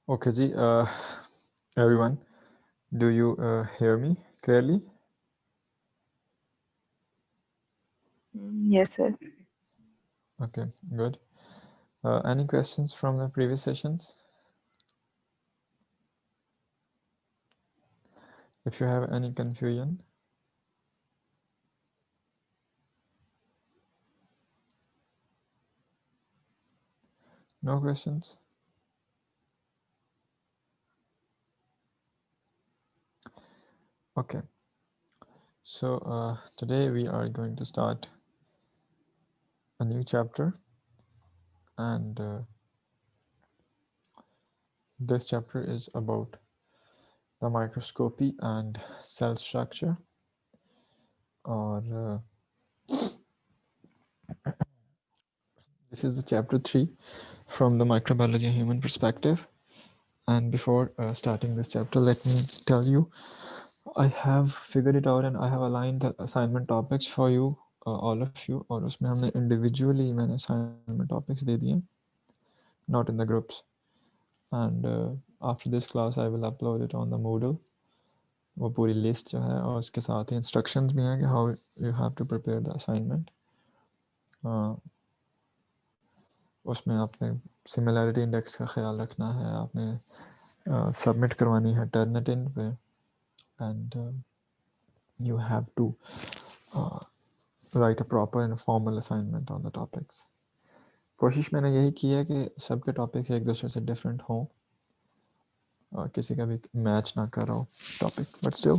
Okay, ji, everyone, do you hear me clearly? Yes, sir. Okay, good. Any questions from the previous sessions? If you have any confusion, no questions? Okay, so today we are going to start a new chapter, and this chapter is about the microscopy and cell structure, or this is the chapter 3 from the microbiology human perspective. And before starting this chapter, let me tell you I have figured it out and I have aligned the assignment topics for you, all of you. और उसमें हमने individually मैंने assignment topics दे दिए, not in the groups. And after this class I will upload it on the Moodle. वो पूरी list जो है और उसके साथ ही instructions भी हैं कि how you have to prepare the assignment. उसमें आपने similarity index का ख्याल रखना है, आपने submit करवानी है Turnitin पे, and you have to write a proper and formal assignment on the topics. कोशिश मैंने यही की है कि सबके टॉपिक्स एक दूसरे से डिफरेंट हों और किसी का भी मैच ना कर रहा हो टॉपिक, बट स्टिल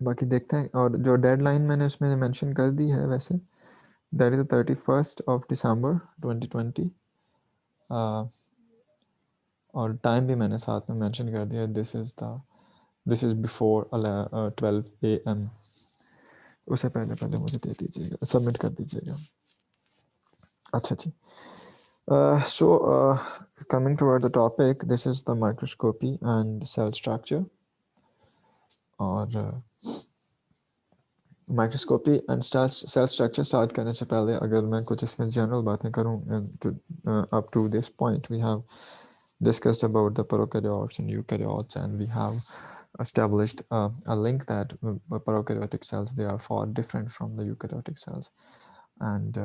बाकी देखते हैं. और जो डेडलाइन मैंने उसमें मेंशन कर दी है वैसे, दैट इज़ 31 December 2020. और टाइम भी मैंने साथ में मेंशन कर दिया. This is before 12 AM. उसे पहले पहले मुझे दे दीजिएगा, सबमिट कर दीजिएगा. अच्छा जी. Coming toward the topic, this is the microscopy and cell structure. और microscopy and cell structure start करने से पहले अगर मैं कुछ इसमें जनरल बातें करूँ, up to this point we have discussed about the prokaryotes and eukaryotes, and we have established a link that prokaryotic cells, they are far different from the eukaryotic cells, and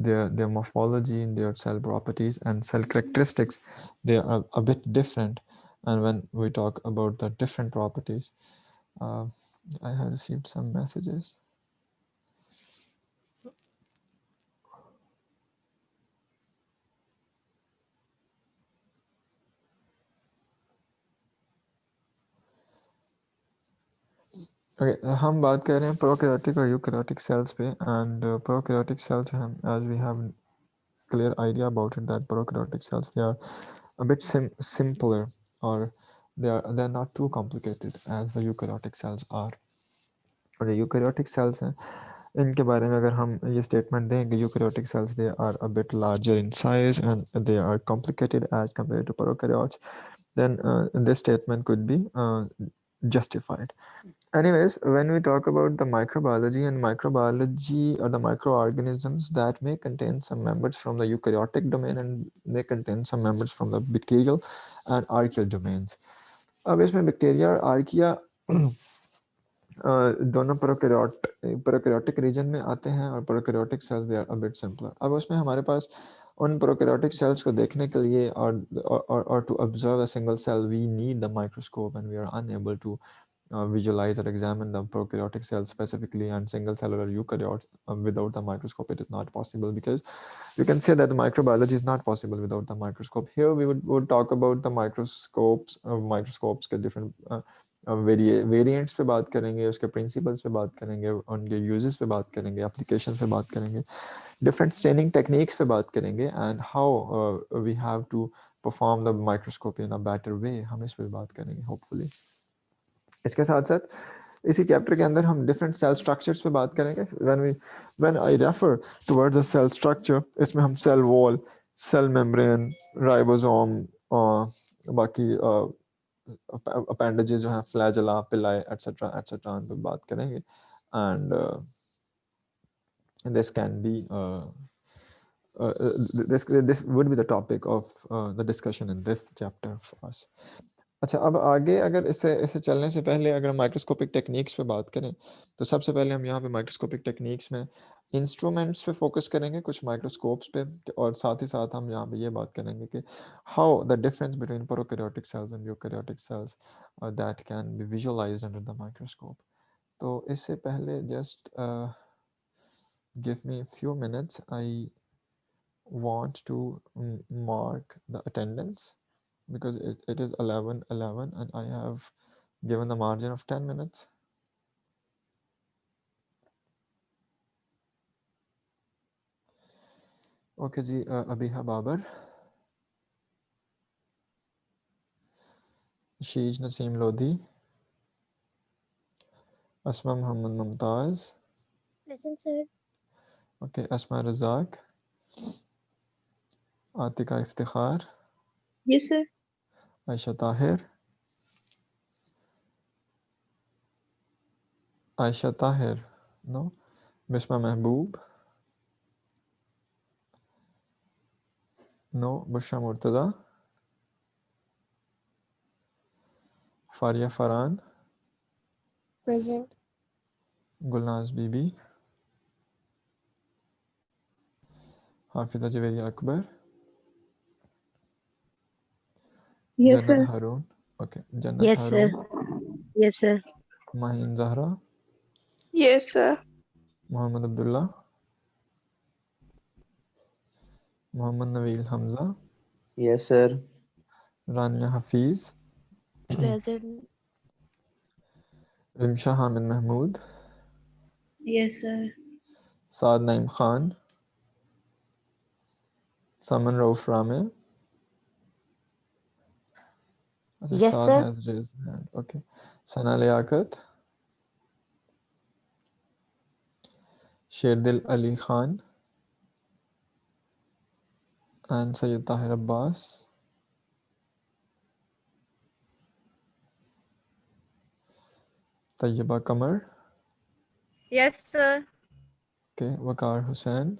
their morphology, their cell properties and cell characteristics, they are a bit different. And when we talk about the different properties, I have received some messages. Okay, हम बात कर रहे हैं prokaryotic और eukaryotic cells पे. And prokaryotic cells जो हैं, as we have clear idea about it, that prokaryotic cells, they are a bit simpler, or they're not too complicated as the eukaryotic cells are. और जो eukaryotic cells हैं, इनके बारे में अगर हम ये statement दें कि eukaryotic cells, they are a bit larger in size and they are complicated as compared to prokaryotes, then this statement could be justified. Anyways, when we talk about the microbiology or the microorganisms, that may contain some members from the eukaryotic domain and they contain some members from the bacterial and archaeal domains. अब इसमें bacteria और archaea दोनों prokaryotic reason में आते हैं, और prokaryotic cells they are a bit simpler. अब उसमें हमारे पास उन प्रोकैरियोटिक सेल्स को देखने के लिए और to observe a single cell we need the microscope, and we are unable to visualize or examine the prokaryotic cells specifically and single cellular eukaryotes without the microscope. It is not possible, because you can say that the microbiology is not possible without the microscope. Here we would talk about the microscopes के different variants पे बात करेंगे, उसके principles पे बात करेंगे, उनके uses पे बात करेंगे, एप्लीकेशन पे बात करेंगे, डिफरेंट स्टेनिंग टेक्निक्स पे बात करेंगे, and how we have to perform the microscopy in a better way. हम इस पे बात करेंगे होपफुली. इसके साथ साथ इसी चैप्टर के अंदर हम डिफरेंट सेल स्ट्रक्चर्स पे बात करेंगे. When I refer towards the cell structure, इसमें हम cell wall, cell membrane, ribosome, बाकी appendages जो हैं, flagella, पिलाई, etc etc, उन पे बात करेंगे. And this can be this would be the topic of the discussion in this chapter for us. अच्छा, अब आगे अगर इसे चलने से पहले अगर माइक्रोस्कोपिक टेक्निक्स पे बात करें तो सबसे पहले हम यहाँ पे माइक्रोस्कोपिक टेक्निक्स में इंस्ट्रूमेंट्स पे फोकस करेंगे, कुछ माइक्रोस्कोप्स पे, और साथ ही साथ हम यहाँ पे ये बात करेंगे कि how the difference between prokaryotic cells and eukaryotic cells that can be visualised under the microscope. तो इससे पहले just give me a few minutes. I want to mark the attendance because it is 11:11 and I have given the margin of 10 minutes. Okay जी, Abiha Babar, Sheej Naseem Lodi, Asma Muhammad Mumtaz. Present, sir. Okay, Asma Razak, Atika Iftikhar, Yes, sir. Aisha Tahir, Aisha Tahir, no, Bishma Mehboob, no, Bushra Murtada, Faria Farhan, Present. Gulnaz Bibi, Hafiza Javeria Akbar, Yes, Jannat sir. Harun. Okay, Jannat Yes, sir. Harun, Yes, sir. Maheen Zahra, Yes, sir. Muhammad Abdullah, Muhammad Nabil Hamza, Yes, sir. Rania Hafiz, Present. Rimsha Hamid Mahmood, Yes, sir. Saad Naim Khan, Saman Rauf Rame. Okay, Yes, Saad sir. has raised his hand. Okay, Sana Liaquat, Sherdil Ali Khan, and Sayyid Tahir Abbas. Tayyiba Qamar. Yes, sir. Okay, Waqar Hussain.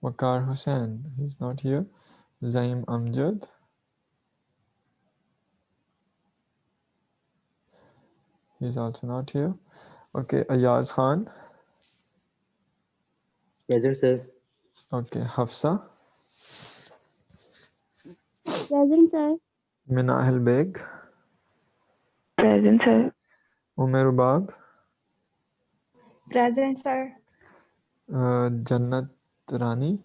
Waqar Hussain, he's not here. Zaim Amjad. He's also not here. Okay, Ayaz Khan. Present, sir. Okay, Hafsa. Present, sir. Minahil Beg. Present, sir. Umer Ubab. Present, sir. Jannat Rani.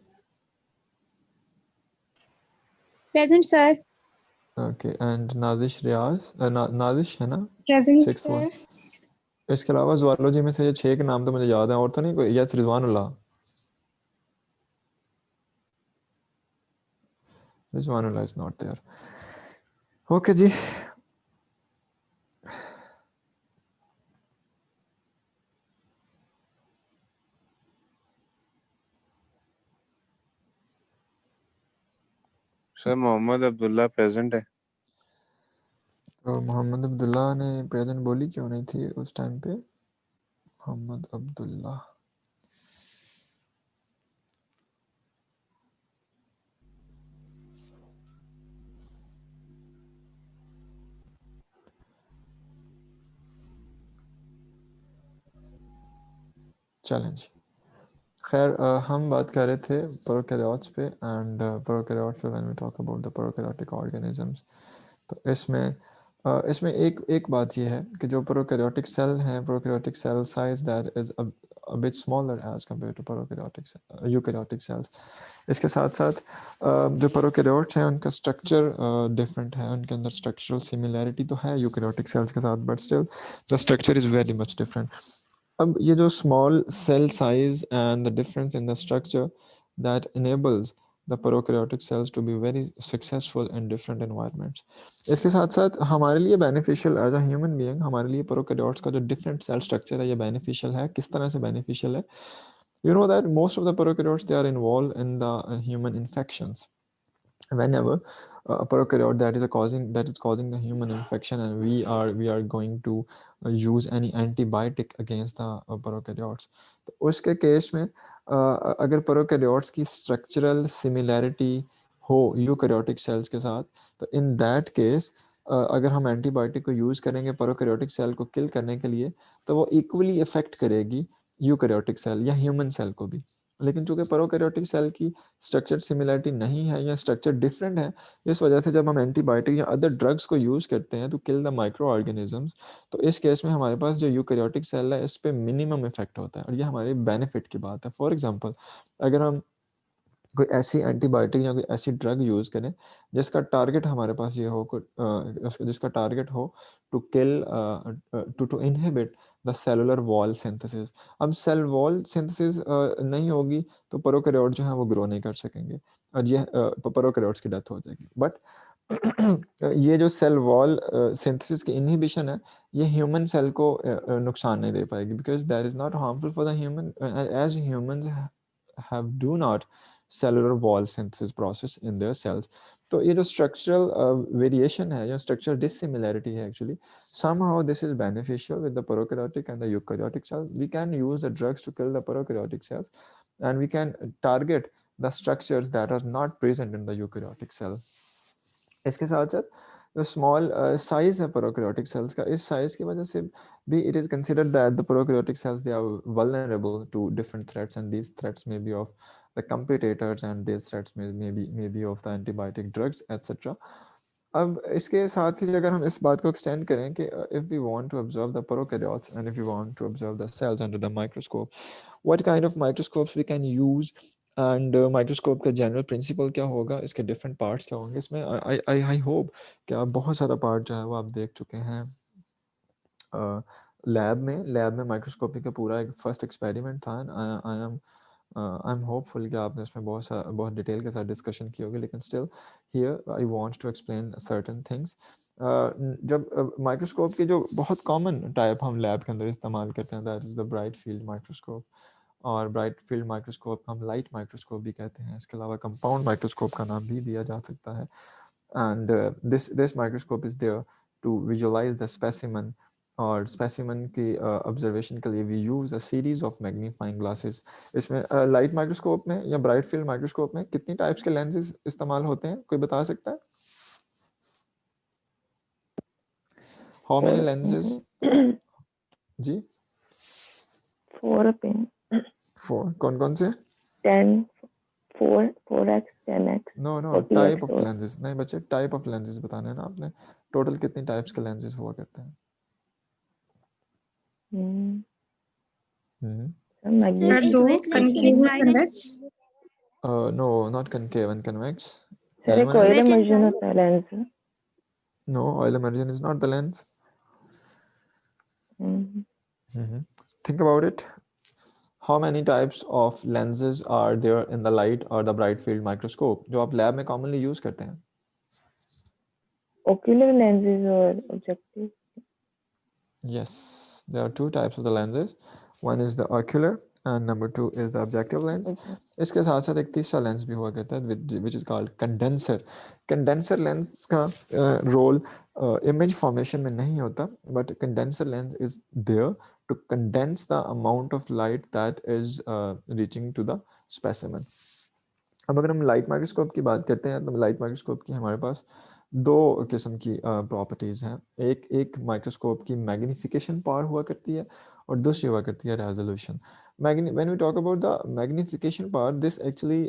Present, sir. Okay, and Nazish Riaz. Nazish है ना? Present, Sixth sir. one. इसके अलावा ज़ुआलॉजी में से ये 6 के नाम तो मुझे याद हैं, और तो नहीं कोई? Yes, Rizwanullah. Rizwanullah is not there. Okay जी. सर मोहम्मद अब्दुल्ला प्रेजेंट है. तो मोहम्मद अब्दुल्ला ने प्रेजेंट बोली क्यों नहीं थी उस टाइम पे? मोहम्मद अब्दुल्ला. चलें जी. खैर, हम बात कर रहे थे प्रोकैरियोट्स पे, एंड प्रोकैरियोट्स पे when we talk about the prokaryotic organisms, तो इसमें एक बात ये है कि जो प्रोकैरियोटिक सेल हैं, prokaryotic cell size that is a bit smaller as compared to eukaryotic cells. इसके साथ साथ जो प्रोकैरियोट्स हैं उनका स्ट्रक्चर डिफरेंट है, उनके अंदर स्ट्रक्चरल सिमिलैरिटी तो है यूकैरियोटिक सेल्स के साथ, but still the structure is very much different. अब ये जो small cell size and the difference in the structure that enables the prokaryotic cells to be very successful in different environments. इसके साथ साथ हमारे लिए beneficial as a human being, हमारे लिए प्रोकैरियोट्स का जो डिफरेंट सेल स्ट्रक्चर है ये बेनिफिशियल है. किस तरह से बेनिफिशियल है? You know that most of the prokaryotes, they are involved in the human infections. whenever a prokaryote that is causing the human infection, and we are going to use any antibiotic against the prokaryotes, तो उसके case में अगर prokaryotes की structural similarity हो eukaryotic cells के साथ, तो in that case अगर हम एंटीबायोटिक को यूज़ करेंगे प्रोकैरियोटिक सेल को किल करने के लिए, तो वो इक्वली इफेक्ट करेगी यूकैरियोटिक सेल या ह्यूमन सेल को भी। लेकिन चूंकि प्रोकैरियोटिक सेल की स्ट्रक्चर सिमिलरिटी नहीं है या स्ट्रक्चर डिफरेंट है, इस वजह से जब हम एंटीबायोटिक या अदर ड्रग्स को यूज़ करते हैं to kill the micro organisms, तो इस केस में हमारे पास जो यूकैरियोटिक सेल है इस पर मिनिमम इफेक्ट होता है, और ये हमारे बेनिफिट की बात है। फॉर एग्जाम्पल, अगर हम कोई ऐसी एंटीबायोटिक या कोई ऐसी ड्रग यूज़ करें जिसका टारगेट हमारे पास ये हो जिसका टारगेट हो to kill to inhibit the cellular wall synthesis. अब सेल वॉल सिंथेसिस नहीं होगी तो प्रोकैरियोट जो है वो ग्रो नहीं कर सकेंगे, और ये प्रोकैरियोट्स की डेथ हो जाएगी। बट ये जो सेल वॉल सिंथेसिस की इनहिबिशन है, ये ह्यूमन सेल को नुकसान नहीं दे पाएगी, because that is not harmful for the human, as humans have do not cellular wall synthesis process in their cells. तो ये जो structural variation है या structural dissimilarity है, actually somehow this is beneficial with the prokaryotic and the eukaryotic cells. We can use the drugs to kill the prokaryotic cells, and we can target the structures that are not present in the eukaryotic cell. इसके साथ साथ जो small size है prokaryotic cells का, इस size की वजह से भी it is considered that the prokaryotic cells they are vulnerable to different threats, and these threats may be of the competitors, and these threats may be of the antibiotic drugs etc. अब इसके साथ ही अगर हम इस बात को extend करें कि if we want to observe the prokaryotes and if we want to observe the cells under the microscope, what kind of microscopes we can use, and microscope का जनरल प्रिंसिपल क्या होगा, इसके डिफरेंट पार्ट्स क्या होंगे। इसमें I hope कि आप बहुत सारा पार्ट जो है वो आप देख चुके हैं लैब में माइक्रोस्कोपी का पूरा एक फर्स्ट एक्सपेरिमेंट था। आई एम होपफुल कि आपने उसमें बहुत डिटेल के साथ डिस्कशन की होगी, लेकिन still here I want to explain certain things. जब माइक्रोस्कोप की जो बहुत कॉमन टाइप हम लैब के अंदर इस्तेमाल करते हैं, that is the bright field microscope, और ब्राइट फील्ड माइक्रोस्कोप हम लाइट माइक्रोस्कोप भी कहते हैं। इसके अलावा कंपाउंड माइक्रोस्कोप का नाम भी दिया जा सकता है। And this microscope is there to visualize the specimen, और स्पेसिमन की ऑब्जर्वेशन के लिए we use a series of magnifying glasses. इसमें लाइट माइक्रोस्कोप में या ब्राइट फील्ड माइक्रोस्कोप में कितनी टाइप्स के लेंसेज इस्तेमाल होते हैं, कोई बता सकता है? How many lenses? जी 4 पेन 4। कौन कौन से? 10 4x 10x no 40x type of और लेंसेज नहीं बच्चे, टाइप ऑफ लेंसेज बताने हैं ना आपने। टोटल कितनी टाइप्स के लेंसेज हुआ करते हैं? मैग्नेटिक दो concave और convex। No not concave and convex. Sir एक ऑयल इमर्जन होता है lens. No, oil immersion is not the lens. Think about it. How many types of lenses are there in the light or the bright field microscope जो आप lab में commonly use करते हैं? ocular lenses और objective। Yes, there are two types of the lenses. One is the ocular and number 2 is the objective lens. इसके साथ साथ एक तीसरा लेंस भी हुआ करता है which is called condenser. Condenser lens का रोल image formation में नहीं होता, but condenser lens is there to condense the amount of light that is reaching to the specimen. अब अगर हम लाइट माइक्रोस्कोप की बात करते हैं तो लाइट माइक्रोस्कोप की हमारे पास दो किस्म की प्रॉपर्टीज हैं। एक माइक्रोस्कोप की मैग्निफिकेशन पावर हुआ करती है और दूसरी हुआ करती है resolution. When we talk about the magnification power, this actually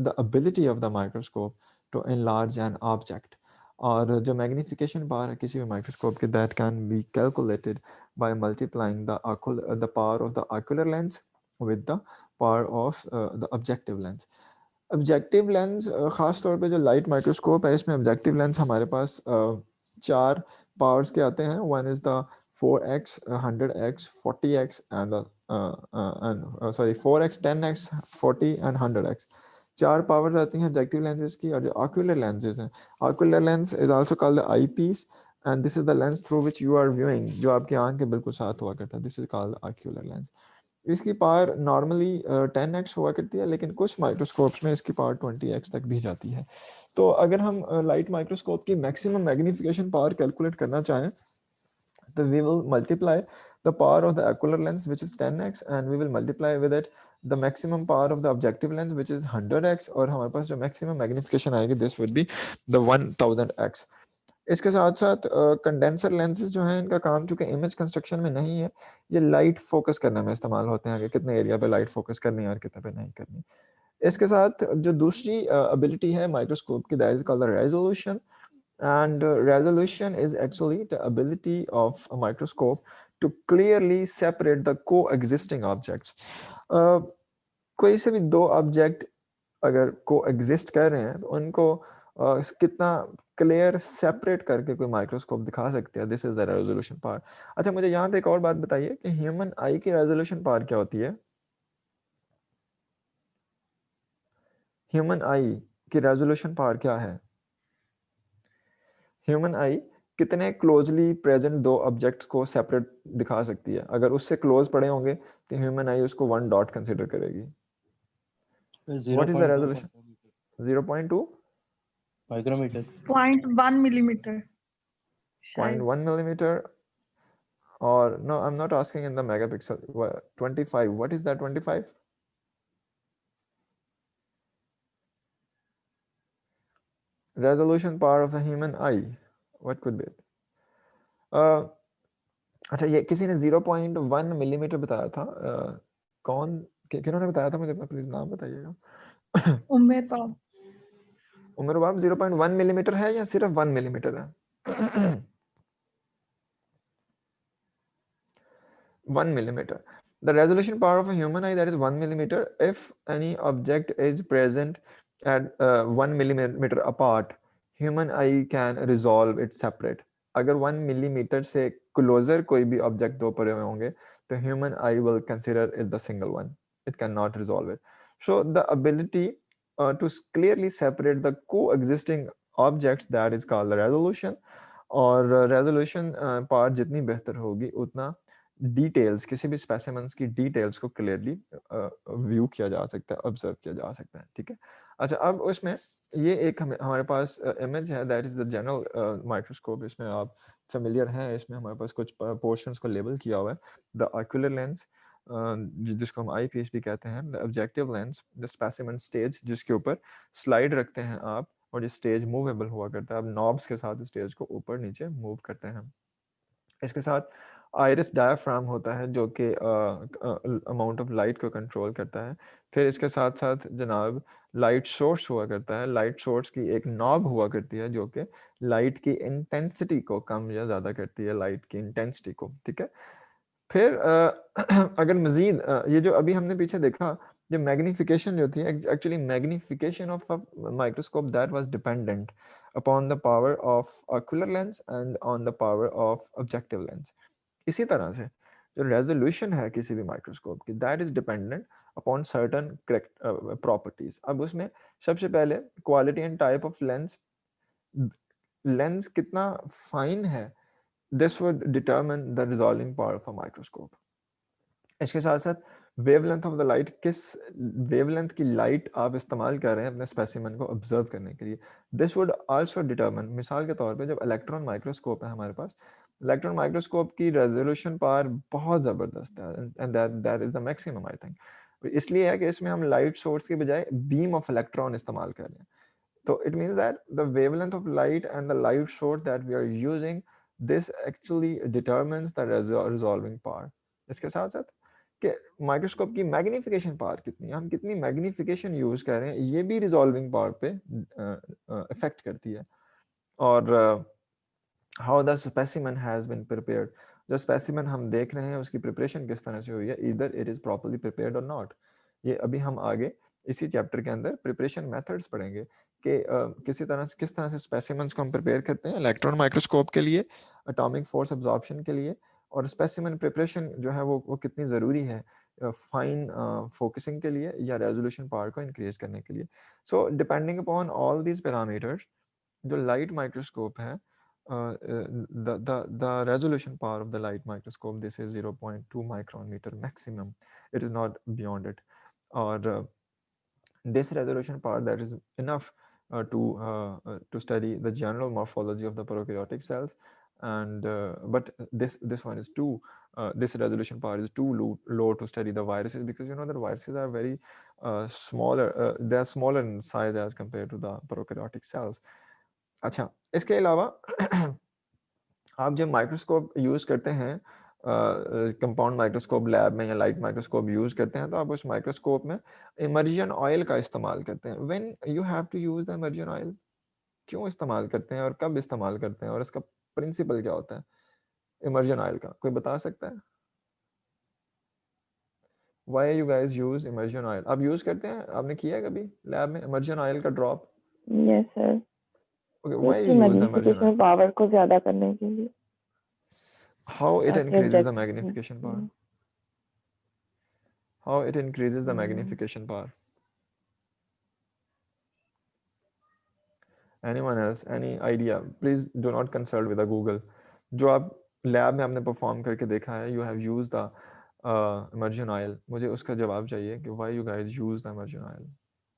the ability of the microscope to enlarge an object. और जो मैग्निफिकेशन पावर है किसी भी माइक्रोस्कोप के, that can be calculated by multiplying the power of the ocular lens with the power of the objective lens. Objective lens ख़ास तौर पे जो लाइट माइक्रोस्कोप है इसमें ऑब्जेक्टिव लेंस हमारे पास 4 पावर्स के आते हैं। One is the 4x 100x 40x and 4x 10x 40 and 100x। 4 powers आती हैं ऑब्जेक्टिव लेंसेज की। और जो ऑक्यूलर लेंसेज हैं, ocular lens is also called the eyepiece, and this is the lens through which you are viewing, जो आपकी आंख के बिल्कुल साथ हुआ करता है। This is called ocular lens. इसकी पावर नॉर्मली 10x हुआ करती है, लेकिन कुछ माइक्रोस्कोप्स में इसकी पावर 20x तक भी जाती है। तो अगर हम लाइट माइक्रोस्कोप की मैक्सिमम मैग्नीफिकेशन पावर कैलकुलेट करना चाहें तो we will multiply the power of the ocular lens, which is 10x, and we will multiply with it the maximum power of the objective lens, which is 100x, और हमारे पास जो maximum magnification आएगी this would be the 1000x। इसके साथ साथ condenser lenses जो हैं इनका काम चूंकि इमेज कंस्ट्रक्शन में नहीं है, ये लाइट फोकस करने में इस्तेमाल होते हैं कि कितने एरिया पे लाइट फोकस करनी है और कितने पे नहीं करनी। इसके साथ जो दूसरी एबिलिटी है माइक्रोस्कोप की, that is called the resolution. And resolution is actually the ability of a microscope to clearly separate the coexisting objects. कोई से भी दो ऑब्जेक्ट अगर कोएग्जिस्ट कर रहे हैं तो उनको कितना क्लियर सेपरेट करके कोई माइक्रोस्कोप दिखा सकते हैं, this is the resolution power. अच्छा, मुझे यहाँ पे एक और बात बताइए कि ह्यूमन आई की रेजोल्यूशन पावर क्या होती है? ह्यूमन आई की रेजोल्यूशन पावर क्या है? ह्यूमन आई कितने क्लोजली प्रेजेंट दो ऑब्जेक्ट्स को सेपरेट दिखा सकती है? अगर उससे क्लोज पड़े होंगे तो ह्यूमन आई उसको वन डॉट कंसीडर करेगी। What is the resolution? 0.2 micrometer. 0.1 millimeter. 0.1 millimeter, or no, I'm not asking in the megapixel. 25, what is that? 25? Resolution power of the human eye, what could be it? अच्छा, ये किसी ने 0.1 millimetre बताया था, कौन किन्होंने बताया था? मुझे अपना प्लीज नाम बताइएगा। उम्र पाव उमर बाब 0.1 मिलीमीटर है या सिर्फ 1 मिलीमीटर है? 1 millimeter. The resolution power of a human eye, that is 1 millimeter. If any object is present at 1 millimeter apart, human eye can resolve it separate. अगर 1 millimeter से closer कोई भी object दो पड़े हुए होंगे तो human eye will consider it the single one. It cannot resolve it. So the ability to clearly separate the coexisting objects, that is called the resolution. और resolution पावर जितनी बेहतर होगी उतना डिटेल्स, किसी भी स्पेसिमेंस की डिटेल्स को clearly view किया जा सकता है, ऑब्जर्व किया जा सकता है। ठीक है। अच्छा, अब उसमें ये एक हमारे पास इमेज है, that is the general microscope. इसमें आप फेमिलियर हैं, इसमें हमारे पास कुछ पोर्शंस को लेबल किया हुआ है। द ऑक्यूलर लेंस, जिसको हम आई पीस भी कहते हैं, the objective lens, the specimen stage, जिसके ऊपर स्लाइड रखते हैं आप और ये स्टेज मूवेबल हुआ करता है, आप नॉब्स के साथ स्टेज को ऊपर नीचे मूव करते हैं। इसके साथ आयरिस डायाफ्राम होता है जो कि अमाउंट ऑफ लाइट को कंट्रोल करता है। फिर इसके साथ साथ जनाब लाइट सोर्स हुआ करता है। लाइट सोर्स की एक नॉब हुआ करती है जो कि लाइट की इंटेंसिटी को कम या ज़्यादा करती है, लाइट की इंटेंसिटी को। ठीक है। फिर अगर मजीद ये जो अभी हमने पीछे देखा, ये मैग्नीफिकेशन जो थी, actually magnification of a microscope that was dependent upon the power of ocular lens and on the power of objective lens. इसी तरह से जो रेजोल्यूशन है किसी भी माइक्रोस्कोप की, that is dependent upon certain correct properties. अब उसमें सबसे पहले quality and type of lens, lens कितना फाइन है, this would determine the resolving power of a microscope. इसके साथ साथ वेवलेंथ ऑफ द लाइट, किस वेवलेंथ की लाइट आप इस्तेमाल कर रहे हैं अपने स्पेसिमेन को ऑब्जर्व करने के लिए, दिस वुड आल्सो डिटरमिन। मिसाल के तौर पे जब इलेक्ट्रॉन माइक्रोस्कोप है हमारे पास, इलेक्ट्रॉन माइक्रोस्कोप की रेजोल्यूशन पावर बहुत ज़बरदस्त है, and that is the maximum I think. इसलिए है कि इसमें हम लाइट सोर्स के बजाय बीम ऑफ इलेक्ट्रॉन इस्तेमाल कर रहे हैं। So it means that the wavelength of light and the light source that we are using, this actually determines the resolving power. इसके साथ साथ कि माइक्रोस्कोप की मैग्नीफिकेशन पावर कितनी है, हम कितनी मैग्नीफिकेशन यूज कर रहे हैं, ये भी रिजॉल्विंग पावर पे इफेक्ट करती है। और how the specimen has been prepared, जो स्पेसिमेन हम देख रहे हैं उसकी प्रिपरेशन किस तरह से हुई है, either it is properly prepared और नॉट। ये अभी हम आगे इसी चैप्टर के अंदर प्रिपरेशन मेथड्स पढ़ेंगे कि किस तरह से स्पेसिमेंस को हम प्रिपेयर करते हैं इलेक्ट्रॉन माइक्रोस्कोप के लिए, एटॉमिक फोर्स एब्जॉर्प्शन के लिए, और स्पेसिमेन प्रिपरेशन जो है वो कितनी ज़रूरी है फाइन फोकसिंग के लिए या रेजोल्यूशन पावर को इंक्रीज करने के लिए। So depending upon all these parameters, जो लाइट माइक्रोस्कोप है the resolution power of the light microscope, this is 0.2 micron meter maximum. It is not beyond it. Or this resolution power, that is enough to study the general morphology of the prokaryotic cells. And but this one is too this resolution power is too low to study the viruses, because you know that viruses are very smaller, they are smaller in size as compared to the prokaryotic cells. अच्छा, इसके अलावा आप जब microscope use करते हैं, compound microscope lab में या light microscope use करते हैं, तो आप उस माइक्रोस्कोप में इमर्जन ऑयल का इस्तेमाल करते हैं. When you have to use the immersion oil, क्यों इस्तेमाल करते हैं और कब इस्तेमाल करते हैं और इसका प्रिंसिपल क्या होता है इमर्जन ऑयल का, कोई बता सकता है? Why you guys use immersion oil? आप यूज करते हैं, आपने किया है कभी लैब में इमर्जन ऑयल का drop? Yes sir, Okay, why इसकी you use the immersion magnification oil? Power को ज्यादा करने के लिए. How it ताकि increases the object magnification power? How it increases the magnification power? Anyone else? Any idea? Please do not consult with the Google. जो आप lab में आपने परफॉर्म करके देखा है, you have used the immersion oil. मुझे उसका जवाब चाहिए कि why you guys use the immersion oil?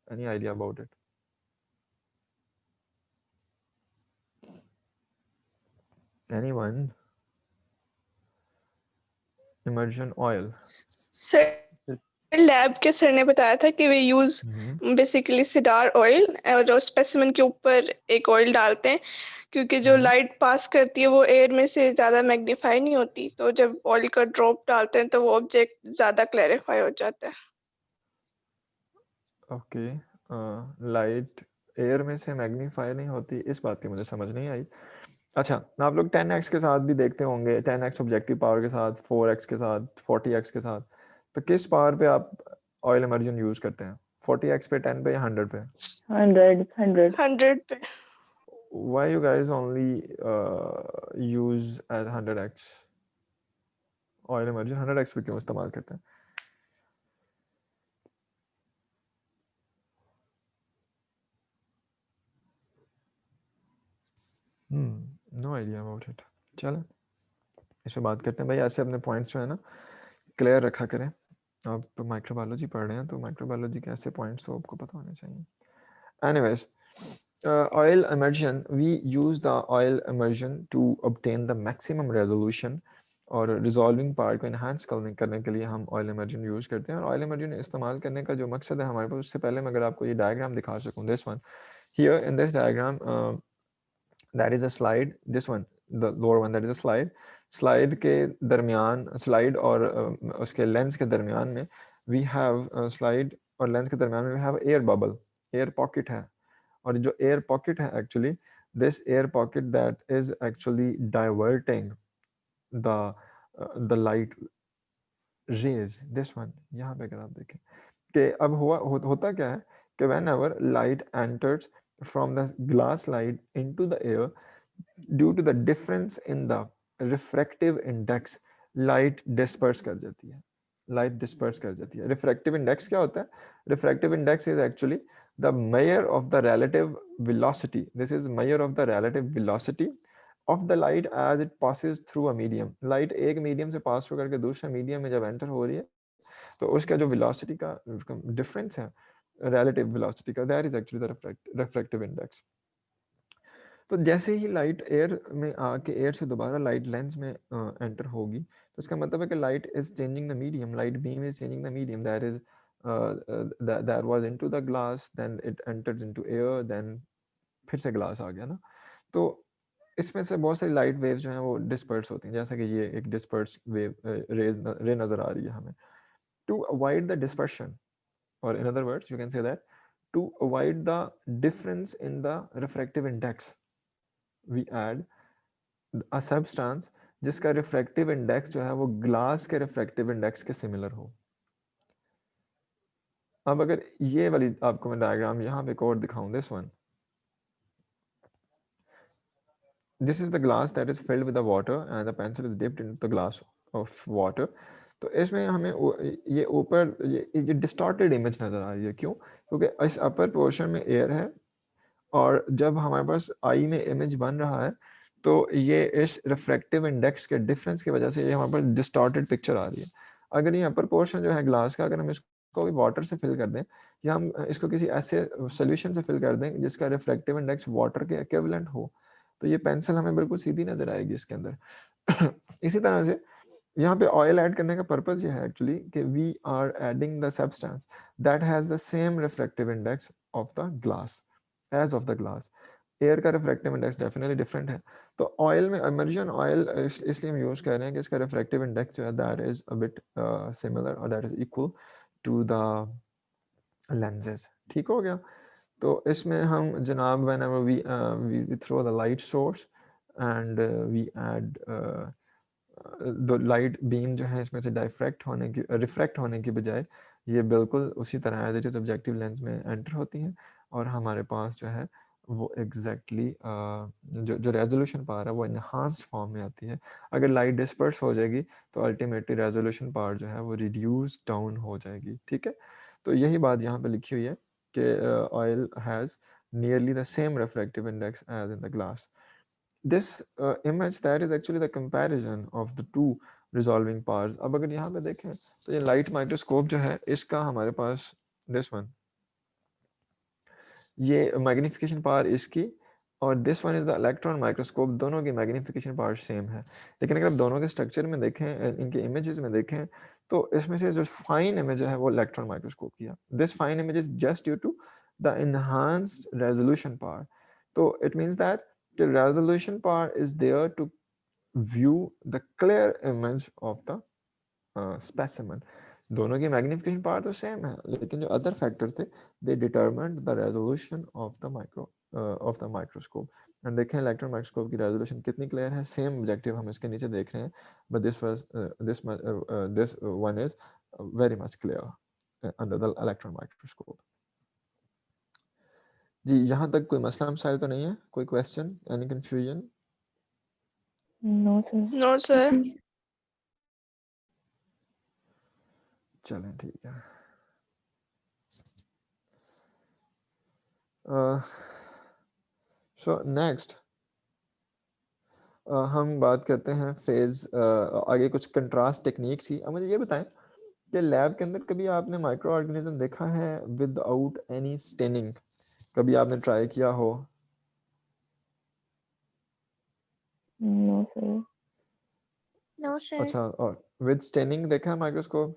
Any idea about it? Anyone? Immersion oil. Sir lab के सर ने बताया था कि वे यूज बेसिकली सिडार ऑयल और जो स्पेसिमेन के ऊपर एक ऑयल डालते हैं, क्योंकि जो लाइट पास करती है वो एयर में से ज्यादा मैग्नीफाई नहीं होती, तो जब ऑयल का ड्रॉप डालते हैं तो वो ऑब्जेक्ट ज्यादा क्लैरिफाई हो जाता है. ओके, लाइट एयर में से मैग्नीफाई नहीं होती, इस बात की मुझे समझ नहीं आई. अच्छा, आप लोग 10x के साथ भी देखते होंगे, 10x ऑब्जेक्टिव पावर के साथ, 4x के साथ, 40x के साथ. तो किस पावर पे आप ऑयल इमर्जन यूज करते हैं? 40x पे, 10 पे या 100 पे? 100 पे. Why you guys only use at 100x oil immersion? 100x पे क्यों इस्तेमाल करते हैं? No idea about it. चलो इस पे बात करते हैं. भाई ऐसे अपने पॉइंट्स जो है ना क्लियर रखा करें. आप तो माइक्रोबायोलॉजी पढ़ रहे हैं, तो माइक्रोबायोलॉजी के ऐसे पॉइंट्स तो आपको पता होने चाहिए. Anyways, oil immersion, we use the oil immersion to obtain the maximum resolution, और रिजॉल्विंग पार्ट को इन्हांस करने के लिए हम ऑयल इमर्जन यूज करते हैं. और ऑयल इमर्जन इस्तेमाल करने का जो मकसद है हमारे पास, उससे पहले मैं अगर आपको ये डायग्राम दिखा सकूं, this one here in this diagram, that is a slide, this one the lower one, that is a slide. Slide के दरमियान, स्लाइड और उसके लेंस के दरमियान में वी हैव स्लाइड और लेंस के दरमियान में we have air bubble, air pocket है. और जो एयर पॉकेट है actually, this air pocket that is actually diverting the light rays, this one. यहाँ पे अगर आप देखें कि अब होता क्या है कि whenever light enters from the glass slide into the air, due to the difference in the refractive index, light disperse कर जाती है. लाइट डिस्पर्स कर जाती है. रिफ्रैक्टिव इंडेक्स क्या होता है? Refractive index is actually the measure of the relative velocity. This is measure of the relative velocity of the light as it passes through a medium. Light एक medium से pass होकर के दूसरे medium में जब एंटर हो रही है, तो उसका जो वेलोसिटी का डिफरेंस है रिलेटिव वेलोसिटी का, that is actually the refractive index. तो जैसे ही लाइट एयर में आके एयर से दोबारा लाइट लेंस में एंटर होगी, तो इसका मतलब है कि light is changing the medium, light beam is changing the medium, that is that was into the glass, then it enters into air, then फिर से ग्लास आ गया ना. तो इसमें से बहुत सारी लाइट वेव्स जो हैं वो डिस्पर्स होती हैं, जैसे कि ये एक डिस्पर्स वेव रे नजर आ रही है हमें. टू अवॉइड द डिस्पर्शन, और in other words you can say that to avoid the difference in the refractive index, we add a substance जिसका रिफ्रैक्टिव इंडेक्स जो है वो ग्लास के रिफ्रैक्टिव इंडेक्स के सिमिलर हो. अब अगर ये वाली आपको मैं डायग्राम यहाँ पे एक और दिखाऊं, this one, this is the glass that is filled with the water and the pencil is dipped into the glass of water. तो इसमें हमें ये ऊपर ये डिस्टॉर्टेड इमेज नजर आ रही है. क्यों? क्योंकि इस अपर पोर्शन में एयर है, और जब हमारे पास आई में इमेज बन रहा है तो ये इस रिफ्रैक्टिव इंडेक्स के डिफरेंस की वजह से ये हमारे पास डिस्टॉर्टेड पिक्चर आ रही है। अगर ये अपर पोर्शन जो है ग्लास का, अगर हम इसको भी वाटर से फिल कर दें या हम इसको किसी ऐसे सोल्यूशन से फिल कर दें जिसका रिफ्रैक्टिव इंडेक्स वाटर के इक्विवेलेंट हो, तो ये पेंसिल हमें बिल्कुल सीधी नजर आएगी इसके अंदर। इसी तरह से यहाँ पे ऑयल ऐड करने का पर्पस ये है एक्चुअली कि we are adding the substance that has the same refractive index of the glass as of the glass. Air का रिफ्रैक्टिव इंडेक्स डेफिनेटली डिफरेंट है, तो ऑयल में इमर्जन ऑयल इसलिए हम यूज कर रहे हैं कि इसका रिफ्रैक्टिव इंडेक्स जो है that is a bit similar और that is equal to the lenses. ठीक हो गया। तो इसमें हम जनाब whenever we throw the light source and we add the light beam जो है इसमें से रिफ्रैक्ट होने की बजाय ये बिल्कुल उसी तरह as it is objective lens में एंटर होती हैं और हमारे पास जो है वो एग्जैक्टली जो रेजोल्यूशन पावर है वो इनहांस्ड फॉर्म में आती है। अगर लाइट डिस्पर्स हो जाएगी तो अल्टीमेटली रेजोल्यूशन पावर जो है वो रिड्यूस डाउन हो जाएगी। ठीक है, तो यही बात यहाँ पे लिखी हुई है कि oil has nearly the same refractive index as in the glass. This image that is actually the comparison of the two resolving powers. अब अगर यहाँ पे देखें तो ये लाइट माइक्रोस्कोप जो है इसका हमारे पास this one, ये मैग्निफिकेशन पावर इसकी और this one is the electron microscope, दोनों की मैग्निफिकेशन पावर सेम है। लेकिन अगर आप दोनों के स्ट्रक्चर में देखें, इनके इमेजेस में देखें, तो इसमें से जो फाइन इमेज है वो इलेक्ट्रॉन माइक्रोस्कोप की है। This fine image is just due to the enhanced resolution power. तो it means that the resolution power is there to view the clear image of the specimen. दोनों की magnification power तो same है, लेकिन जो other factor थे they determined the resolution of the microscope. And देखें electron microscope की resolution कितनी क्लियर है, सेम ऑब्जेक्टिव हम इसके नीचे देख रहे हैं, but this one is very much clear under the electron microscope. जी, यहाँ तक कोई मसला मसाइल तो नहीं है? कोई question, any confusion? No sir. No sir. चलें ठीक है। सो नेक्स्ट हम बात करते हैं फेज आगे कुछ कंट्रास्ट टेक्निक्स ही। अब मुझे ये बताएं कि लैब के अंदर कभी आपने माइक्रो ऑर्गेनिज्म देखा है विदाउट एनी स्टेनिंग? कभी आपने ट्राई किया हो? No sir. No sir. अच्छा, और विद स्टेनिंग देखा है microscope?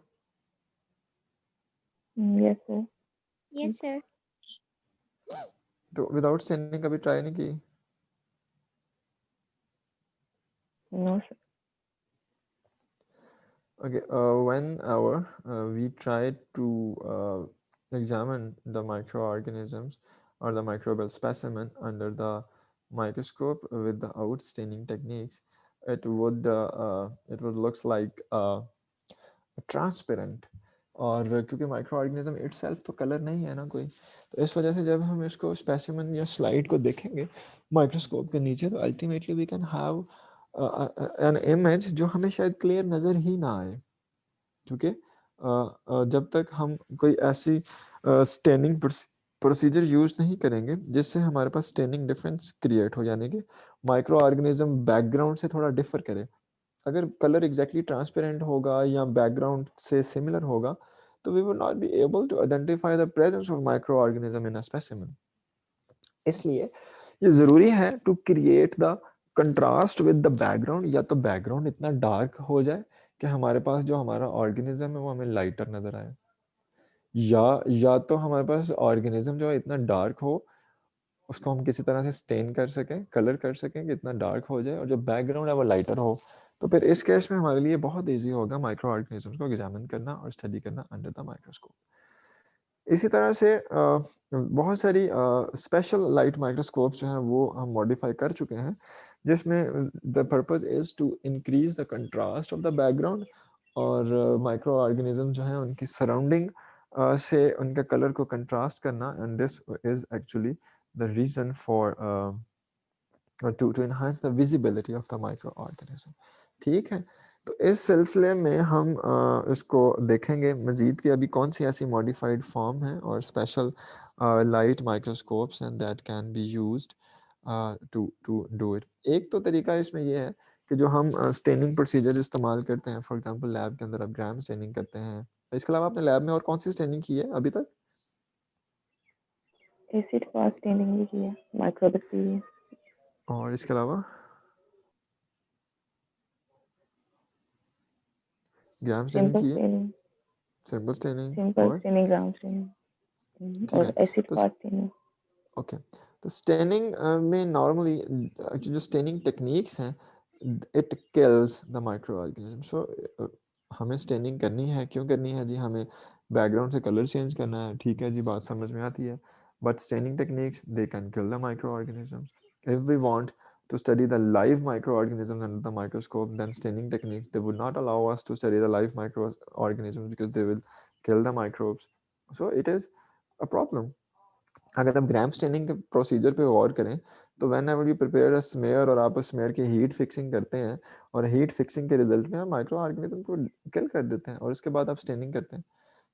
Yes sir. Yes sir. तो विदाउट स्टेनिंग कभी ट्राई नहीं की? No sir. Okay, whenever we try to examine the microorganisms or the microbial specimen under the microscope with the outstaining techniques, it would looks like transparent. और क्योंकि micro organism itself तो colour नहीं है ना कोई, तो इस वजह से जब हम इसको स्पेसिमेन या स्लाइड को देखेंगे माइक्रोस्कोप के नीचे, तो ultimately we can have an image जो हमें शायद क्लियर नज़र ही ना आए, क्योंकि जब तक हम कोई ऐसी स्टेनिंग प्रोसीजर यूज नहीं करेंगे जिससे हमारे पास स्टेनिंग डिफरेंस क्रिएट हो, यानी कि माइक्रो ऑर्गेनिज्म बैकग्राउंड से थोड़ा डिफर करे। अगर कलर एग्जैक्टली ट्रांसपेरेंट होगा या बैकग्राउंड से सिमिलर होगा, तो we will not be able to identify the presence of micro organism in a specimen. इसलिए ये ज़रूरी है to create the contrast with the background, या तो बैकग्राउंड इतना डार्क हो जाए कि हमारे पास जो हमारा ऑर्गेनिज्म है वो हमें लाइटर नज़र आए, या तो हमारे पास ऑर्गेनिज्म जो है इतना डार्क हो उसको हम किसी तरह से स्टेन कर सकें, कलर कर सकें कि इतना डार्क हो जाए, और जो बैकग्राउंड है वो लाइटर हो। तो फिर इस केस में हमारे लिए बहुत ईजी होगा माइक्रो ऑर्गेनिज्म को एग्जामिन करना और स्टडी करना अंडर द माइक्रोस्कोप। इसी तरह से बहुत सारी स्पेशल लाइट माइक्रोस्कोप जो हैं वो हम मॉडिफाई कर चुके हैं, जिसमें the purpose is to increase the contrast of the background, और माइक्रो ऑर्गेनिज्म जो हैं उनकी सराउंडिंग से उनका कलर को कंट्रास्ट करना, and this is actually the reason for to enhance the visibility of the microorganism। ठीक है, तो इस सिलसिले में हम इसको देखेंगे मज़ीद कि अभी कौन सी ऐसी मॉडिफाइड फॉर्म है और special light microscopes and that can be used to do it. एक तो तरीका इसमें ये है कि जो हम स्टेनिंग प्रोसीजर इस्तेमाल करते हैं, फॉर एग्जांपल लैब के अंदर आप ग्राम स्टेनिंग करते हैं। इसके अलावा आपने लैब में और कौन सी स्टेनिंग की है अभी तक? एसिड फास्ट स्टेनिंग भी किया, माइक्रोबैक्टीरिया। और इसके अलावा ग्राम स्टेनिंग सिंपल की है, स्टेनिंग, सिंपल स्टेनिंग सिंपल और स्टेनिंग, ग्राउंड स्टेनिंग ठीक और है। एसिड तो फास्ट स्टेनिंग। ओके, तो स्टेनिंग में नॉर्मली जो स्टेनिंग टेक्निक्स हैं, it kills the microorganism. So हमें स्टेनिंग करनी है, क्यों करनी है जी? हमें बैकग्राउंड से कलर चेंज करना है, ठीक है जी, बात समझ में आती है। But staining techniques they can kill the micro organisms. If we want to study the live microorganisms under the microscope, then staining techniques, they would not allow us to study the live microorganisms because they will kill the microbes. So it is a problem. अगर आप gram staining के procedure पे गौर करें तो when ever you prepare a smear और आप उस smear की हीट फिक्सिंग करते हैं और हीट फिक्सिंग के रिजल्ट में आप माइक्रो ऑर्गेनिज्म को किल कर देते हैं और उसके बाद आप स्टेनिंग करते हैं।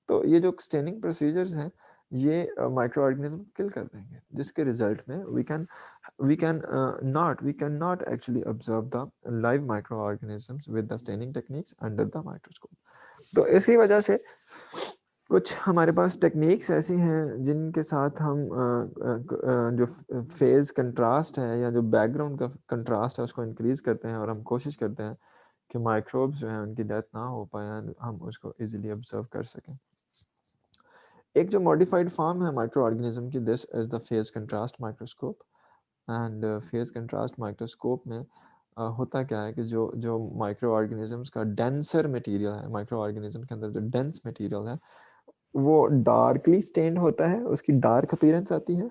तो ये जो स्टेनिंग प्रोसीजर्स हैं ये माइक्रो ऑर्गेनिज्म किल कर देंगे, जिसके रिजल्ट में we can not actually observe the live microorganisms with the staining techniques under the microscope. तो इसी वजह से कुछ हमारे पास टेक्निक्स ऐसी हैं जिनके साथ हम जो फेज कंट्रास्ट है या जो बैकग्राउंड का कंट्रास्ट है उसको इंक्रीज करते हैं और हम कोशिश करते हैं कि माइक्रोब्स जो हैं उनकी डेथ ना हो पाए, हम उसको इजीली ऑब्जर्व कर सकें। एक जो मॉडिफाइड फॉर्म है माइक्रो ऑर्गेनिज्म की, this is the phase contrast microscope. And phase contrast microscope में होता क्या है कि जो जो माइक्रो ऑर्गेनिजम्स का डेंसर मटेरियल है, माइक्रो ऑर्गेनिज्म के अंदर जो डेंस मटेरियल है वो डार्कली स्टेन्ड होता है, उसकी डार्क अपीयरेंस आती है।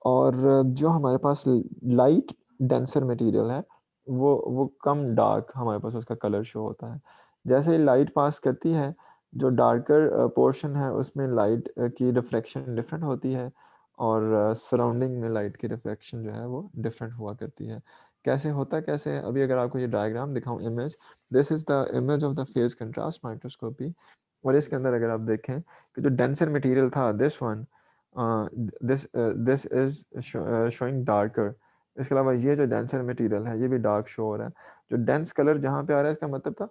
और जो हमारे पास लाइट डेंसर मटेरियल है वो कम डार्क हमारे पास उसका कलर शो होता है। जैसे लाइट पास करती है, जो डार्कर पोर्शन है उसमें लाइट की रिफ्रैक्शन डिफरेंट होती है और सराउंडिंग में लाइट की रिफ्रैक्शन जो है वो डिफरेंट हुआ करती है। कैसे होता कैसे? अभी अगर आपको ये डायग्राम दिखाऊं, image, this is the image of the phase contrast microscopy. और इसके अंदर अगर आप देखें कि जो डेंसर मटेरियल था, this one, this is showing darker. इसके अलावा ये जो डेंसर मटेरियल है ये भी डार्क शो हो रहा है। जो डेंस कलर जहाँ पे आ रहा है इसका मतलब था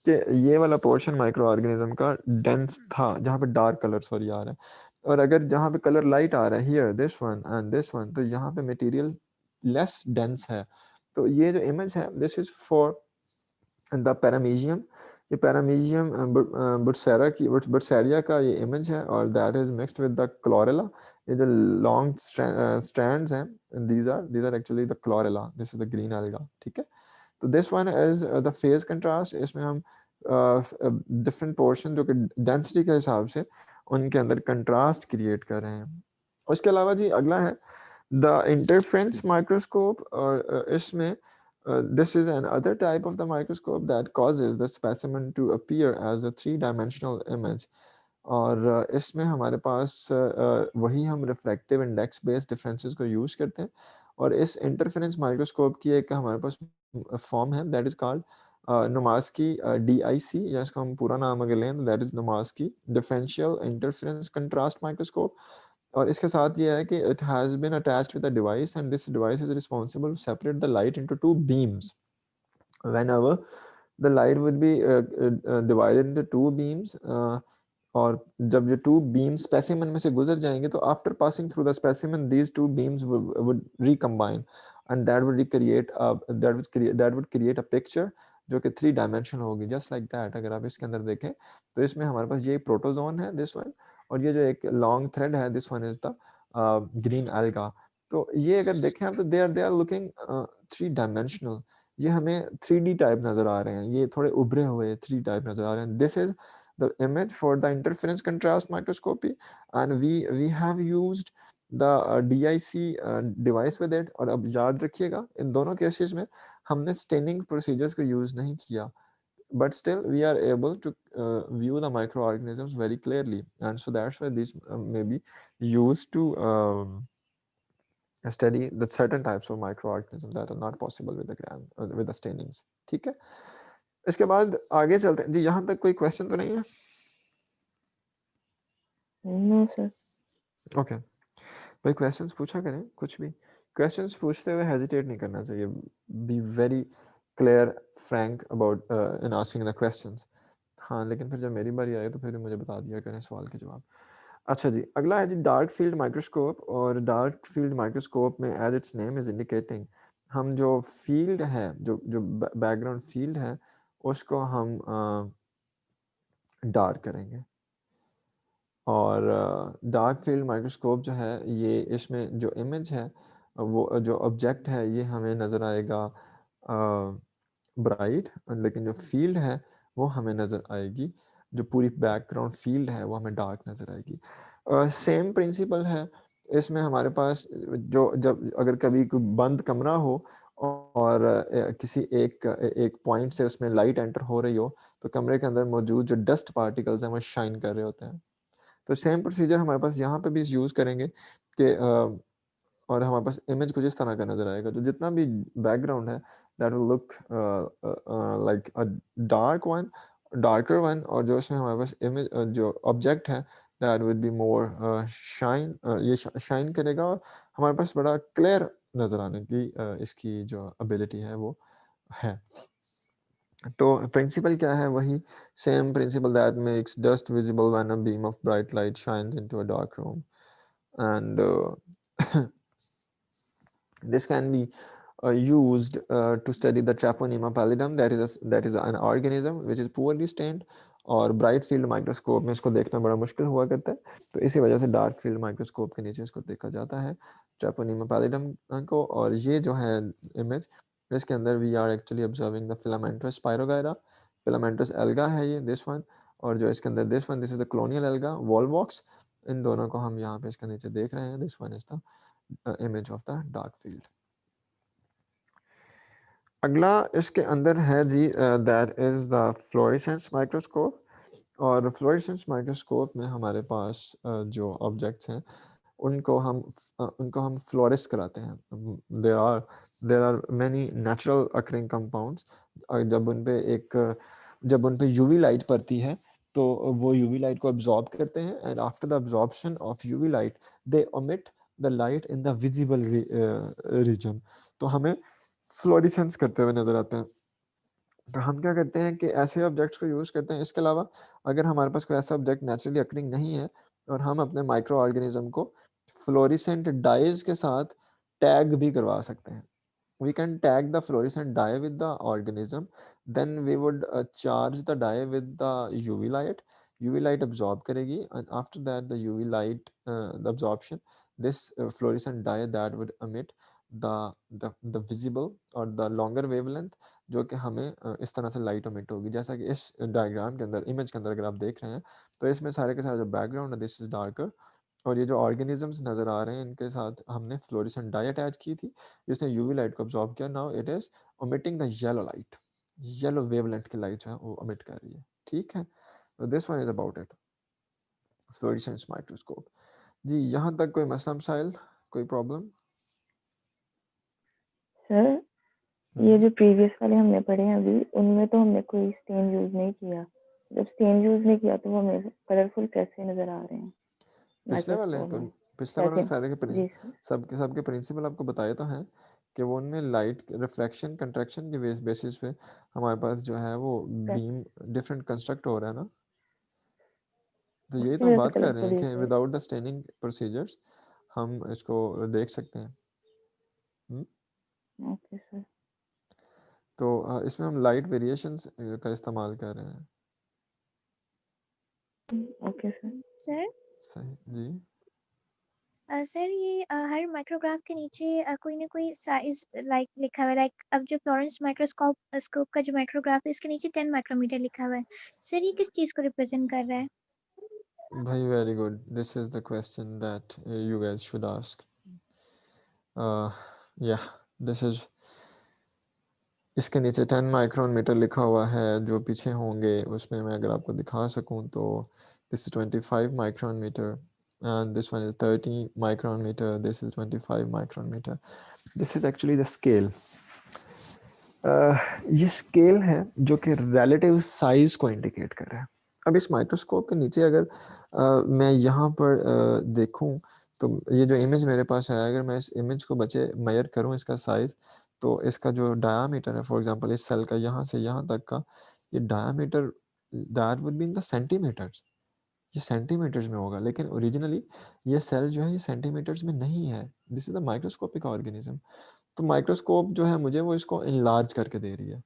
कि ये वाला पोर्शन माइक्रो ऑर्गेनिज्म का डेंस था, जहाँ पे डार्क कलर सॉरी आ रहा है। और अगर जहाँ पे कलर लाइट आ रहा है, here this one and this one, तो यहाँ पे मटेरियल लेस डेंस है। तो ये जो इमेज है, this is for the paramecium. ये पैरामीशियम बुर्सेरिया का ये इमेज है और that is mixed with the chlorella. ये जो लॉन्ग स्ट्रैंड्स हैं, these are actually the chlorella, this is the green alga, ठीक है। तो this one is the phase contrast. इसमें हम डिफरेंट पोर्शन जो कि डेंसिटी के हिसाब से उनके अंदर कंट्रास्ट क्रिएट कर रहे हैं। उसके अलावा जी अगला है द इंटरफेरेंस माइक्रोस्कोप। और इसमें this is another type of the microscope that causes the specimen to appear as a three-dimensional image। और इसमें हमारे पास वही हम रिफ्रैक्टिव इंडेक्स बेस्ड डिफरेंसेस को यूज करते हैं। और इस इंटरफेरेंस माइक्रोस्कोप की एक हमारे पास फॉर्म है that is called Nomarski DIC, या इसका हम पूरा नाम अगर लें तो that is Nomarski differential interference contrast microscope. और इसके साथ ये है कि it has been attached with a device and this device is responsible to separate the light into two beams. Whenever the light would be divided into two beams, और जब ये two beams specimen में से गुजर जाएंगे तो after passing through the specimen these two beams would recombine and that would create a picture जो कि 3 dimensional होगी, just like that। अगर आप इसके अंदर देखें तो इसमें हमारे पास ये प्रोटोजोन है, this one, और ये जो एक लॉन्ग थ्रेड है, this one is the green alga. तो ये अगर देखें आप तो दे आर लुकिंग 3 डायमेंशनल। ये हमें 3D टाइप नजर आ रहे हैं, ये थोड़े उभरे हुए 3 टाइप नजर आ रहे हैं। This is the image for the interference contrast microscopy and we have used the DIC device with it. और अब याद रखिएगा इन दोनों केसेस में हमने स्टेनिंग प्रोसीजर्स को यूज नहीं किया, but still we are able to view the microorganisms very clearly, and so that's why these may be used to study the certain types of microorganisms that are not possible with the with the stainings। ठीक है, इसके बाद आगे चलते हैं जी। यहाँ तक कोई क्वेश्चन तो नहीं है? No sir. ओके, भाई क्वेश्चंस पूछा करें कुछ भी, क्वेश्चंस पूछते हुए हेजिटेट नहीं करना चाहिए, be very clear Frank about in asking the questions. हाँ, लेकिन फिर जब मेरी बारी आए तो फिर मुझे बता दिया करें सवाल के जवाब। अच्छा जी, अगला है जी डार्क फील्ड माइक्रोस्कोप। और डार्क फील्ड माइक्रोस्कोप में as its name is indicating, हम जो फील्ड है, जो जो बैकग्राउंड फील्ड है, उसको हम डार्क करेंगे। और डार्क फील्ड माइक्रोस्कोप जो है, ये इसमें जो इमेज है, वो जो ऑब्जेक्ट है, ये हमें नज़र आएगा ब्राइट, लेकिन जो फील्ड है वो हमें नज़र आएगी, जो पूरी बैकग्राउंड फील्ड है वो हमें डार्क नज़र आएगी। सेम प्रिंसिपल है इसमें हमारे पास, जो जब अगर कभी कोई बंद कमरा हो और किसी एक पॉइंट से उसमें लाइट एंटर हो रही हो, तो कमरे के अंदर मौजूद जो डस्ट पार्टिकल्स हैं वो शाइन कर रहे होते हैं। तो सेम प्रोसीजर हमारे पास यहाँ पे भी यूज़ करेंगे कि और हमारे पास इमेज कुछ इस तरह का नज़र आएगा, जो जितना भी बैकग्राउंड है that will look like a dark one, darker one, और जो इसमें हमारे पास इमेज जो ऑब्जेक्ट है that will be more shine, ये शाइन करेगा और हमारे पास बड़ा क्लियर नज़र आने की इसकी जो एबिलिटी है वो है। तो प्रिंसिपल क्या है? वही same principle that makes dust visible when a beam of bright light shines into a dark room, and this can be used to study the Treponema pallidum, that is an organism which is poorly stained, और bright field microscope में इसको देखना बड़ा मुश्किल हुआ करता है, तो इसी वजह से डार्क फील्ड माइक्रोस्कोप के नीचे इसको देखा जाता है ट्रेपोनीमा पैलिडम को। और ये जो है इमेज, इसके अंदर we are actually observing the filamentous spirogyra, filamentous alga है ये, दिस वन, और जो इसके अंदर this is the colonial alga volvox, इन दोनों को हम यहाँ पे इसके नीचे देख रहे हैं। This one is the image of the dark field। अगला इसके अंदर है जी that is the fluorescence microscope. और फ्लोरेसेंस माइक्रोस्कोप में हमारे पास जो ऑब्जेक्ट्स हैं उनको हम फ्लोरेस कराते हैं। There are many natural occurring compounds, जब उन पे यूवी लाइट पड़ती है तो वो यूवी लाइट को अब्जॉर्ब करते हैं, and after the absorption of UV light they omit the light in the visible region, तो हमें फ्लोरेसेंस करते हुए नजर आते हैं। तो हम क्या करते हैं कि ऐसे ऑब्जेक्ट्स को यूज करते हैं। इसके अलावा अगर हमारे पास कोई ऐसा ऑब्जेक्ट नेचुरली अकरिंग नहीं है और हम अपने माइक्रो ऑर्गेनिज्म को फ्लोरेसेंट डाइज के साथ टैग भी करवा सकते हैं। We can tag the fluorescent dye with the organism, then we would charge the dye with the UV light. UV light absorb करेगी, and after that the UV light the absorption, this fluorescent dye that would emit the visible or the longer wavelength, जो कि हमें इस तरह से light emit होगी। जैसा कि इस डायग्राम के अंदर, इमेज के अंदर अगर आप देख रहे हैं, तो इसमें सारे के सारे जो बैकग्राउंड है दिस इज डार्कर, और ये जो ऑर्गेनिजम्स नज़र आ रहे हैं इनके साथ हमने फ्लोरेसेंट डाई अटैच की थी जिसने यूवी लाइट को अब्जॉर्ब किया। Now it is omitting the yellow light, yellow wavelength की लाइट जो है वो ओमिट कर रही है। ठीक है, तो this one is about it, fluorescence microscope. जी, यहाँ तक कोई मसला मसाइल, कोई प्रॉब्लम? सर ये जो प्रीवियस वाले हमने पढ़े हैं अभी, उनमें तो हमने कोई स्टेन यूज नहीं किया। जब स्टेन यूज नहीं किया तो वो हमें कलरफुल कैसे नजर आ रहे हैं पिछले वाले माइक्रोस्कोप तो में? पिछले वाले कैसे? सारे के जी सर। सबके प्रिंसिपल आपको बताए तो हैं कि वो उनमें लाइट रिफ्रैक्शन कंट्रैक्शन के बेसिस पे हमारे पास जो है वो बीम डिफरेंट कंस्ट्रक्ट हो रहा है ना। तो यही उसकी तो हम वजह से बात कर रहे हैं कलरफुल कि use without the staining procedures हम इसको देख सकते हैं। Okay sir. तो इसमें हम लाइट वेरिएशंस का इस्तेमाल कर रहे हैं। Okay sir. सर सही जी। सर ये हर माइक्रोग्राफ के नीचे कोई ना कोई साइज लाइक लिखा हुआ है, लाइक अब जो फ्लोरेंस माइक्रोस्कोप स्कोप का जो माइक्रोग्राफ है इसके नीचे 10 माइक्रोमीटर लिखा हुआ है। सर ये किस चीज को रिप्रेजेंट कर रहा है? भाई very good, this is the question that you guys should ask. या दिस इज, इसके नीचे 10 माइक्रोन मीटर लिखा हुआ है। जो पीछे होंगे उसमें मैं अगर आपको दिखा सकूं तो this is 25 micron meter, and this one is 30 micron meter, this is 25 micron meter. This is actually the scale. ये स्केल है जो कि relative size को indicate कर रहा है। अब इस माइक्रोस्कोप के नीचे अगर मैं यहाँ पर देखूं तो ये जो इमेज मेरे पास है, अगर मैं इस इमेज को बचे मेजर करूँ इसका साइज, तो इसका जो डायामीटर है फॉर एग्जांपल इस सेल का यहाँ से यहाँ तक का, ये diameter that would be in the centimeters, ये सेंटीमीटर्स में होगा, लेकिन ओरिजिनली ये सेल जो है ये सेंटीमीटर्स में नहीं है। This is the microscopic organism. तो माइक्रोस्कोप जो है मुझे वो इसको इनलार्ज करके दे रही है,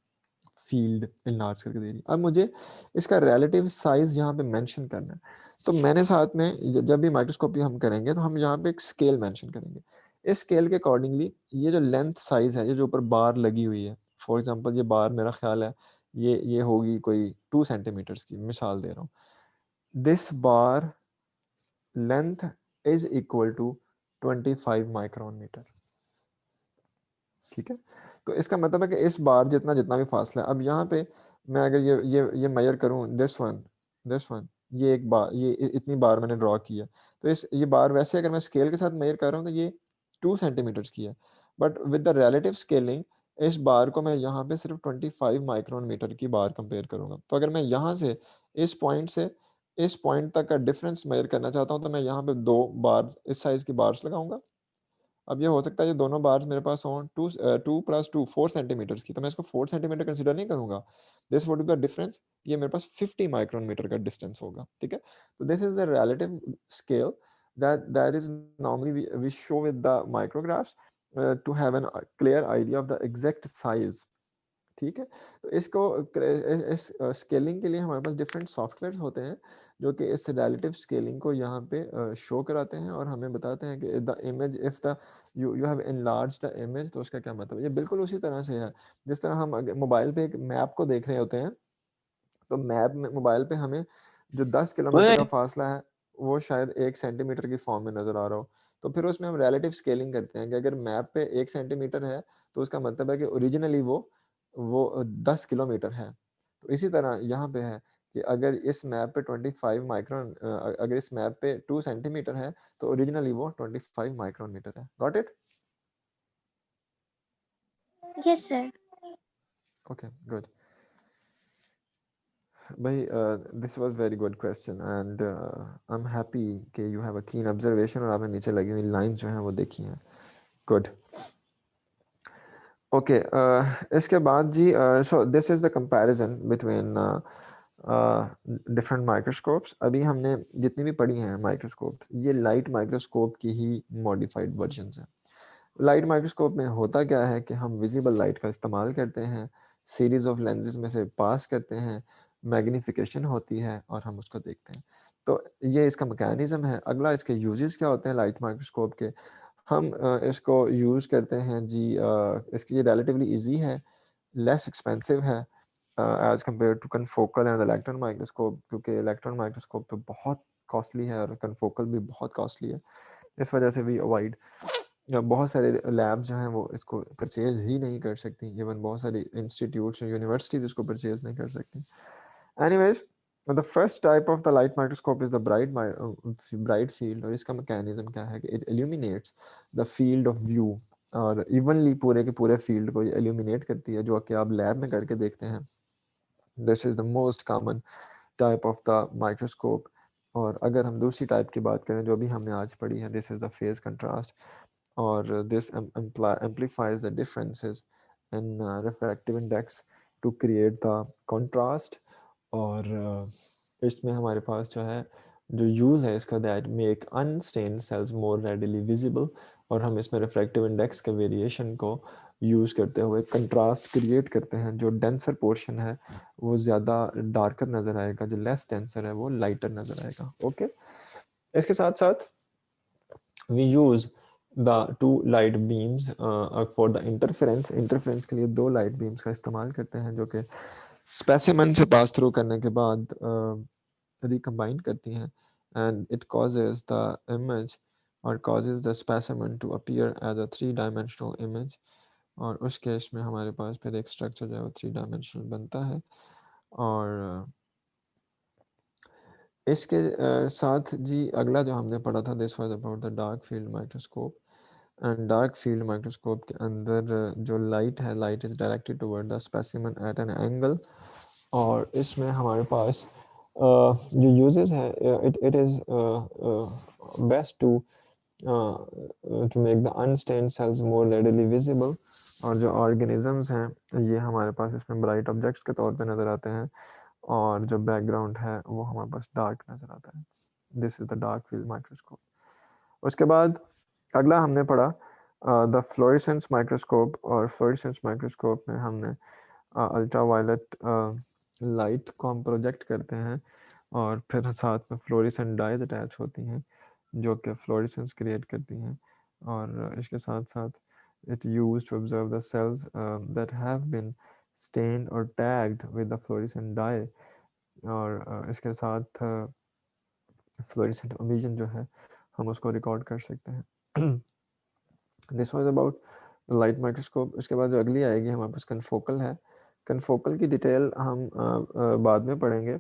फील्ड इनलार्ज करके दे रही है। अब मुझे इसका रिलेटिव साइज यहाँ पे मेंशन करना है, तो मैंने साथ में जब भी माइक्रोस्कोपी हम करेंगे तो हम यहाँ पे एक स्केल मेंशन करेंगे। इस स्केल के अकॉर्डिंगली ये जो लेंथ साइज है, ये जो ऊपर बार लगी हुई है, फॉर एग्जांपल ये बार मेरा ख्याल है ये होगी कोई 2 सेंटीमीटर्स की, मिसाल दे रहा हूँ। This bar length is equal to 25 micron meter, ठीक है। तो इसका मतलब है कि इस बार जितना जितना भी फासला है, अब यहाँ पे मैं अगर ये मेजर करूँ, दिस वन, ये एक बार, ये इतनी बार मैंने ड्रॉ किया, तो ये बार वैसे अगर मैं स्केल के साथ मेजर कर रहा हूँ तो ये 2 सेंटीमीटर्स की है, but with the relative scaling इस बार को मैं यहाँ पे सिर्फ 25 माइक्रोन मीटर की बार कंपेयर करूंगा। तो अगर मैं यहाँ से इस पॉइंट तक का डिफरेंस मेजर करना चाहता हूँ, तो मैं यहाँ पे 2 बार इस साइज की बार्स लगाऊंगा। अब ये हो सकता है ये दोनों बार्स मेरे पास हों 2 + 2 4 सेंटीमीटर्स की, तो मैं इसको 4 सेंटीमीटर कंसीडर नहीं करूंगा। This would be the difference, ये मेरे पास 50 माइक्रोन मीटर का डिस्टेंस होगा, ठीक है। तो this is the relative scale that is normally we show with the micrographs to have a clear idea of the exact size, ठीक है। तो इसको इस स्केलिंग के लिए हमारे पास डिफरेंट सॉफ्टवेयर्स होते हैं जो कि इस रिलेटिव स्केलिंग को यहाँ पे शो कराते हैं और हमें बताते हैं कि the image if the you have enlarge the image, तो उसका क्या मतलब है। ये बिल्कुल उसी तरह से है जिस तरह हम मोबाइल पे एक मैप को देख रहे होते हैं, तो मैप में मोबाइल पे हमें जो 10 किलोमीटर का फासला है वो शायद 1 सेंटीमीटर की फॉर्म में नजर आ रहा हो, तो फिर उसमें हम रिलेटिव स्केलिंग करते हैं कि अगर मैप पे 1 सेंटीमीटर है तो उसका मतलब है कि ओरिजिनली वो 10 किलोमीटर है। तो इसी तरह यहाँ पे है कि अगर इस मैप पे 25 माइक्रोन, अगर इस मैप पे 2 सेंटीमीटर है तो ओरिजिनली वो 25 माइक्रोन मीटर है। Got it? Yes, sir. Okay, good भाई। This was very good question and I am happy कि you have a keen observation और आपने नीचे लगी हुई लाइंस जो हैं वो देखी हैं। Good, okay. इसके बाद जी, so this is the comparison between different microscopes. अभी हमने जितनी भी पढ़ी हैं माइक्रोस्कोप्स, ये लाइट माइक्रोस्कोप की ही मॉडिफाइड वर्जन्स हैं। लाइट माइक्रोस्कोप में होता क्या है कि हम विजिबल लाइट का इस्तेमाल करते हैं, सीरीज ऑफ लेंसेज में से पास करते हैं, मैग्नीफिकेशन होती है और हम उसको देखते हैं। तो ये इसका मैकेनिज्म है। अगला इसके यूजेस क्या होते हैं लाइट माइक्रोस्कोप के। हम इसको यूज़ करते हैं जी, इसकी ये रिलेटिवली इजी है, लेस एक्सपेंसिव है as compare to confocal and electron microscope, क्योंकि इलेक्ट्रॉन माइक्रोस्कोप तो बहुत कॉस्टली है और कनफोकल भी बहुत कॉस्टली है। इस वजह से भी अवॉइड, बहुत सारे लैब जो हैं वो इसको परचेज ही नहीं कर सकती, इवन बहुत सारी इंस्टीट्यूट्स यूनिवर्सिटीज इसको परचेज नहीं कर सकती। Anyways, the first type of the light microscope is the bright field, और इसका मैकेनिज्म क्या है कि it illuminates the field of view, और इवनली पूरे के पूरे फील्ड को ये illuminate करती है, जो कि आप लैब में करके देखते हैं। This is the most common type of the microscope। और अगर हम दूसरी टाइप की बात करें जो अभी हमने आज पढ़ी है, this is the phase contrast, और this amplifies the differences in refractive index to create the contrast। और इसमें हमारे पास जो है जो यूज़ है इसका, that make unstained cells more readily visible, और हम इसमें रिफ्रैक्टिव इंडेक्स के वेरिएशन को यूज़ करते हुए कंट्रास्ट क्रिएट करते हैं। जो डेंसर पोर्शन है वो ज़्यादा डार्कर नज़र आएगा, जो लेस डेंसर है वो लाइटर नज़र आएगा। ओके, इसके साथ साथ we use the 2 light beams for the interference. Interference के लिए 2 लाइट बीम्स का इस्तेमाल करते हैं जो कि स्पेसिमेन से पास थ्रू करने के बाद रिकम्बाइन करती हैं, and it causes the image और causes the specimen to appear as a 3 dimensional image. और उस केस में हमारे पास फिर एक स्ट्रक्चर जो है वो 3 डायमेंशनल बनता है। और इसके साथ जी अगला जो हमने पढ़ा था, this was about the dark field microscope. And dark field microscope के अंदर जो लाइट है, light is directed toward the specimen at an angle, और इसमें हमारे पास जो यूजेस हैं, it is best to to make the unstained cells more readily visible, और जो organisms हैं ये हमारे पास इसमें bright objects के तौर पे नज़र आते हैं, और जो background है वो हमारे पास dark नज़र आता है. This is the dark field microscope. उसके बाद अगला हमने पढ़ा द फ्लोरेसेंस माइक्रोस्कोप, और फ्लोरेसेंस माइक्रोस्कोप में हमने अल्ट्रावायलेट लाइट को हम प्रोजेक्ट करते हैं, और फिर साथ में फ्लोरेसेंट डाइज अटैच होती हैं जो कि फ्लोरेसेंस क्रिएट करती हैं, और इसके साथ साथ it used to observe the cells that have been stained और tagged with the fluorescent dye, और इसके साथ फ्लोरेसेंट इमेजिंग जो है हम उसको रिकॉर्ड कर सकते हैं. This was about light microscope. इसके बाद जो अगली आएगी हमारे पास कनफोकल है. कनफोकल की डिटेल हम बाद में पढ़ेंगे,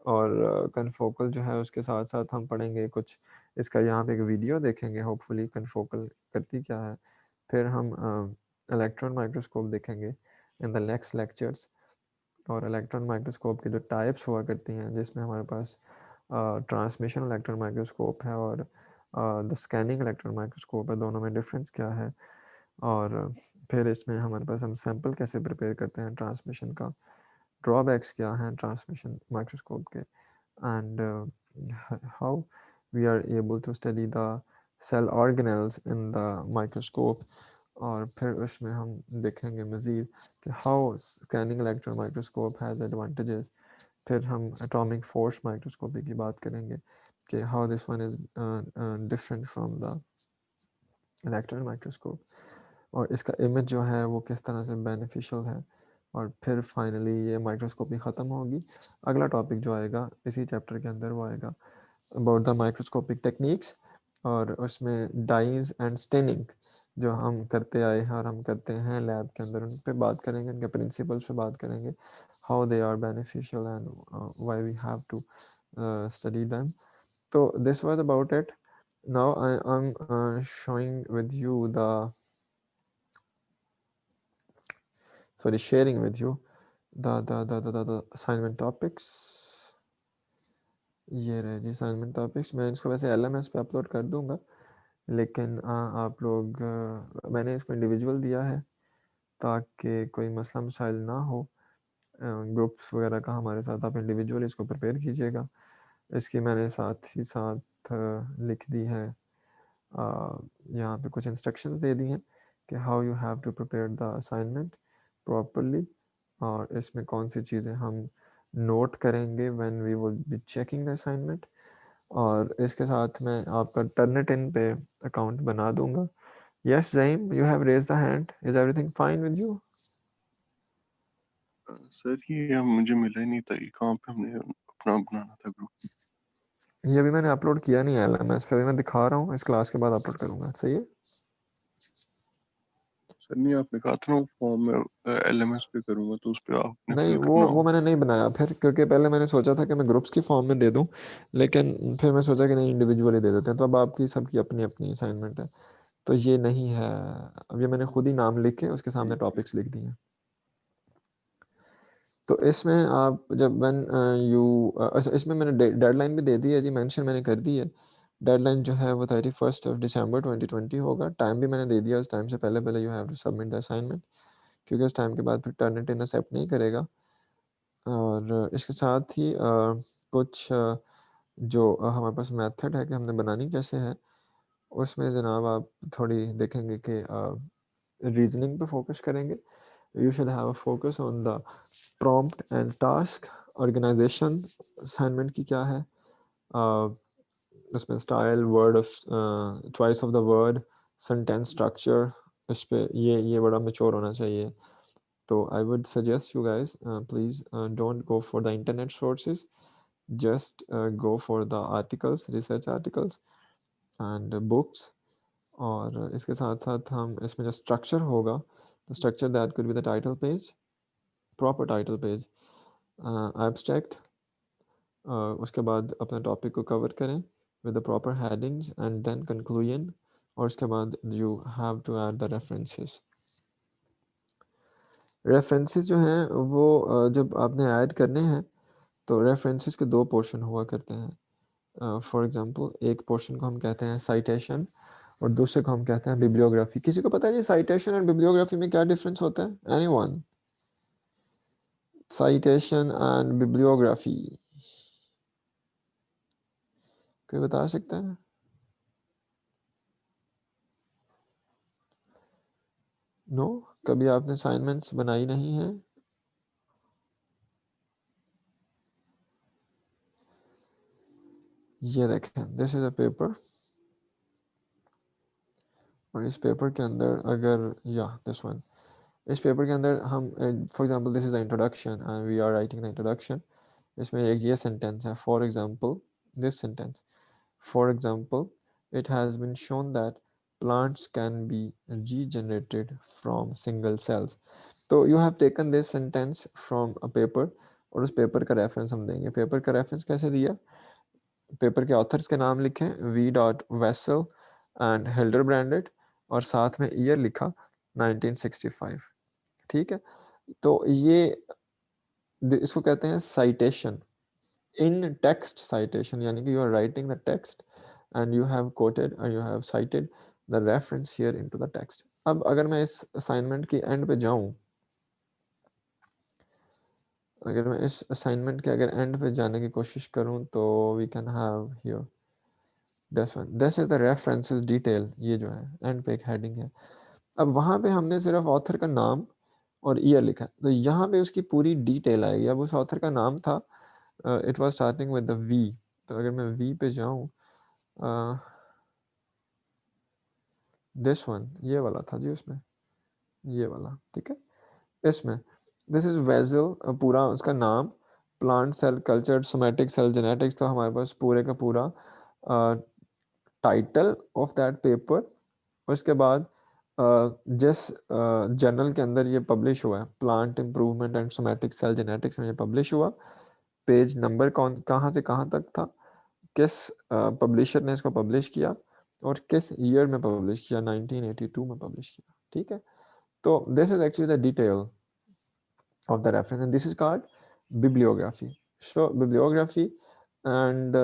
और कनफोकल जो है उसके साथ साथ हम पढ़ेंगे कुछ इसका, यहाँ पे एक वीडियो देखेंगे होपफुली कनफोकल करती क्या है. फिर हम इलेक्ट्रॉन माइक्रोस्कोप देखेंगे इन द नेक्स्ट लेक्चर्स, और इलेक्ट्रॉन माइक्रोस्कोप के जो टाइप्स हुआ करती हैं जिसमें हमारे पास ट्रांसमिशन इलेक्ट्रॉन माइक्रोस्कोप है और द स्कैनिंग इलेक्ट्रॉन माइक्रोस्कोप है, दोनों में डिफरेंस क्या है, और फिर इसमें हमारे पास हम सैंपल कैसे प्रिपेयर करते हैं ट्रांसमिशन का, ड्रॉबैक्स क्या हैं ट्रांसमिशन माइक्रोस्कोप के, and how we are able to study the cell organelles in the microscope, और फिर उसमें हम देखेंगे मज़ीद कि how scanning electron microscope has advantages. फिर हम एटॉमिक फोर्स माइक्रोस्कोपी की बात करेंगे कि how this one is different from the electron microscope, और इसका इमेज जो है वो किस तरह से बेनिफिशियल है. और फिर फाइनली ये माइक्रोस्कोपी ख़त्म होगी. अगला टॉपिक जो आएगा इसी चैप्टर के अंदर वो आएगा अबाउट द माइक्रोस्कोपिक टेक्निक्स, और उसमें डाइज एंड स्टेनिंग जो हम करते आए हैं और हम करते हैं लैब के अंदर, उन पे बात करेंगे, उनके प्रिंसिपल्स पे बात करेंगे, how they are beneficial and why we have to study them. तो this was about it. Now I am showing with you sharing with you the assignment topics. ये रहे जी assignment topics. मैं इसको वैसे LMS पे अपलोड कर दूंगा, लेकिन आप लोग मैंने इसको इंडिविजुअल दिया है ताकि कोई मसला मसाइल ना हो. ग्रुप्स वगैरह का हमारे साथ आप इंडिविजुअल इसको प्रिपेयर कीजिएगा. इसकी मैंने साथ ही साथ लिख दी है, यहाँ पे कुछ इंस्ट्रक्शंस दे दी हैं कि how you have to prepare the assignment properly, और इसमें कौन सी चीज़ें हम नोट करेंगे when we will be checking the assignment. और इसके साथ मैं आपका टर्निटिन पे अकाउंट बना दूंगा. Yes Zaheem, you have raised the hand. Is everything fine with you? Sir ये मुझे मिला ही नहीं था, ये कहाँ पे हमने अपना बनाना था ग्रुप. ये अभी मैंने अपलोड किया नहीं है LMS पे, अभी मैं दिखा रहा हूँ, इस क्लास के बाद अपलोड करूँगा. सही है सर नहीं आपने कहा था ना फॉर्म में LMS पे करूँगा, तो उस पे आपने नहीं, फिल करना वो मैंने नहीं बनाया फिर, क्योंकि पहले मैंने सोचा था कि मैं ग्रुप्स की फॉर्म में दे दूं, लेकिन फिर मैं सोचा कि नहीं इंडिविजुअली दे देते हैं. तो अब आपकी सबकी अपनी अपनी असाइनमेंट है, तो ये नहीं है. अब ये मैंने खुद ही नाम लिख के उसके सामने टॉपिक्स लिख दिए हैं. तो इसमें आप जब व्हेन यू इसमें मैंने डेडलाइन भी दे दी है जी, मेंशन मैंने कर दी है. डेडलाइन जो है वो 31 दिसंबर 2020 होगा. टाइम भी मैंने दे दिया, उस टाइम से पहले पहले you have to submit the assignment, क्योंकि उस टाइम के बाद फिर टर्निटिन एक्सेप्ट नहीं करेगा. और इसके साथ ही कुछ जो हमारे पास मेथड है कि हमने बनानी कैसे है, उसमें जनाब आप थोड़ी देखेंगे कि रीजनिंग पे फोकस करेंगे. You should have a focus on the prompt and task. Organization assignment की क्या है, उसमें style, word of choice of the word, sentence structure, इस पे ये बड़ा मैच्योर होना चाहिए. So I would suggest you guys, please don't go for the internet sources. Just go for the articles, research articles and books. और इसके साथ साथ हम इसमें जो structure होगा, the structure that could be the title page, proper title page, abstract, उसके बाद अपने topic को cover करें with the proper headings and then conclusion, और उसके बाद you have to add the references. References जो हैं वो जब आपने ऐड करने हैं तो रेफरेंसेस के दो पोर्शन हुआ करते हैं. फॉर एग्जांपल एक पोर्शन को हम कहते हैं साइटेशन और दूसरे को हम कहते हैं बिब्लियोग्राफी। किसी को पता है जी साइटेशन और बिब्लियोग्राफी में क्या डिफरेंस होता है? एनीवन? साइटेशन एंड बिब्लियोग्राफी कोई बता सकता है? नो? कभी आपने असाइनमेंट्स बनाई नहीं है? ये देखें, दिस इज अ पेपर और इस पेपर के अंदर अगर दिस वन, इस पेपर के अंदर हम for example this is the introduction and we are writing the introduction. इसमें एक ये सेंटेंस है, for example this sentence, for example it has been shown that plants can be regenerated from single cells। तो you have taken this sentence from a paper और उस paper का reference हम देंगे। पेपर का रेफरेंस कैसे दिया? पेपर के ऑथर्स के नाम लिखे V. Wessel एंड हिल्डरब्रांडेट और साथ में ईयर लिखा 1965। ठीक है, तो ये इसको कहते हैं साइटेशन इन टेक्स्ट साइटेशन, यानी कि you are writing the text and you have quoted or you have cited the reference here into the text। अब अगर मैं इस असाइनमेंट की एंड पे जाऊं, अगर मैं इस असाइनमेंट के अगर एंड पे जाने की कोशिश करूं तो we can have here this one, this is the references detail। ये जो है एंड पे एक हेडिंग है। अब वहां पे हमने सिर्फ ऑथर का नाम और ईयर लिखा, तो यहाँ पे उसकी पूरी डिटेल आएगी। अब उस ऑथर का नाम था it was starting with the V, तो अगर मैं वी पे जाऊं दिस वन, ये वाला था जी उसमें, ये वाला, ठीक है। इसमें दिस इज वेजल, पूरा उसका नाम, plant cell culture, somatic cell genetics, तो हमारे पास पूरे का पूरा टाइटल ऑफ दैट पेपर। उसके बाद जिस जर्नल के अंदर ये पब्लिश हुआ है, plant improvement and somatic cell genetics में ये पब्लिश हुआ, पेज नंबर कहाँ से कहाँ तक था, किस पब्लिशर ने इसको पब्लिश किया और किस ईयर में पब्लिश किया, 1982 में पब्लिश किया। ठीक है, तो this is actually the detail of the reference and this is called bibliography। so bibliography and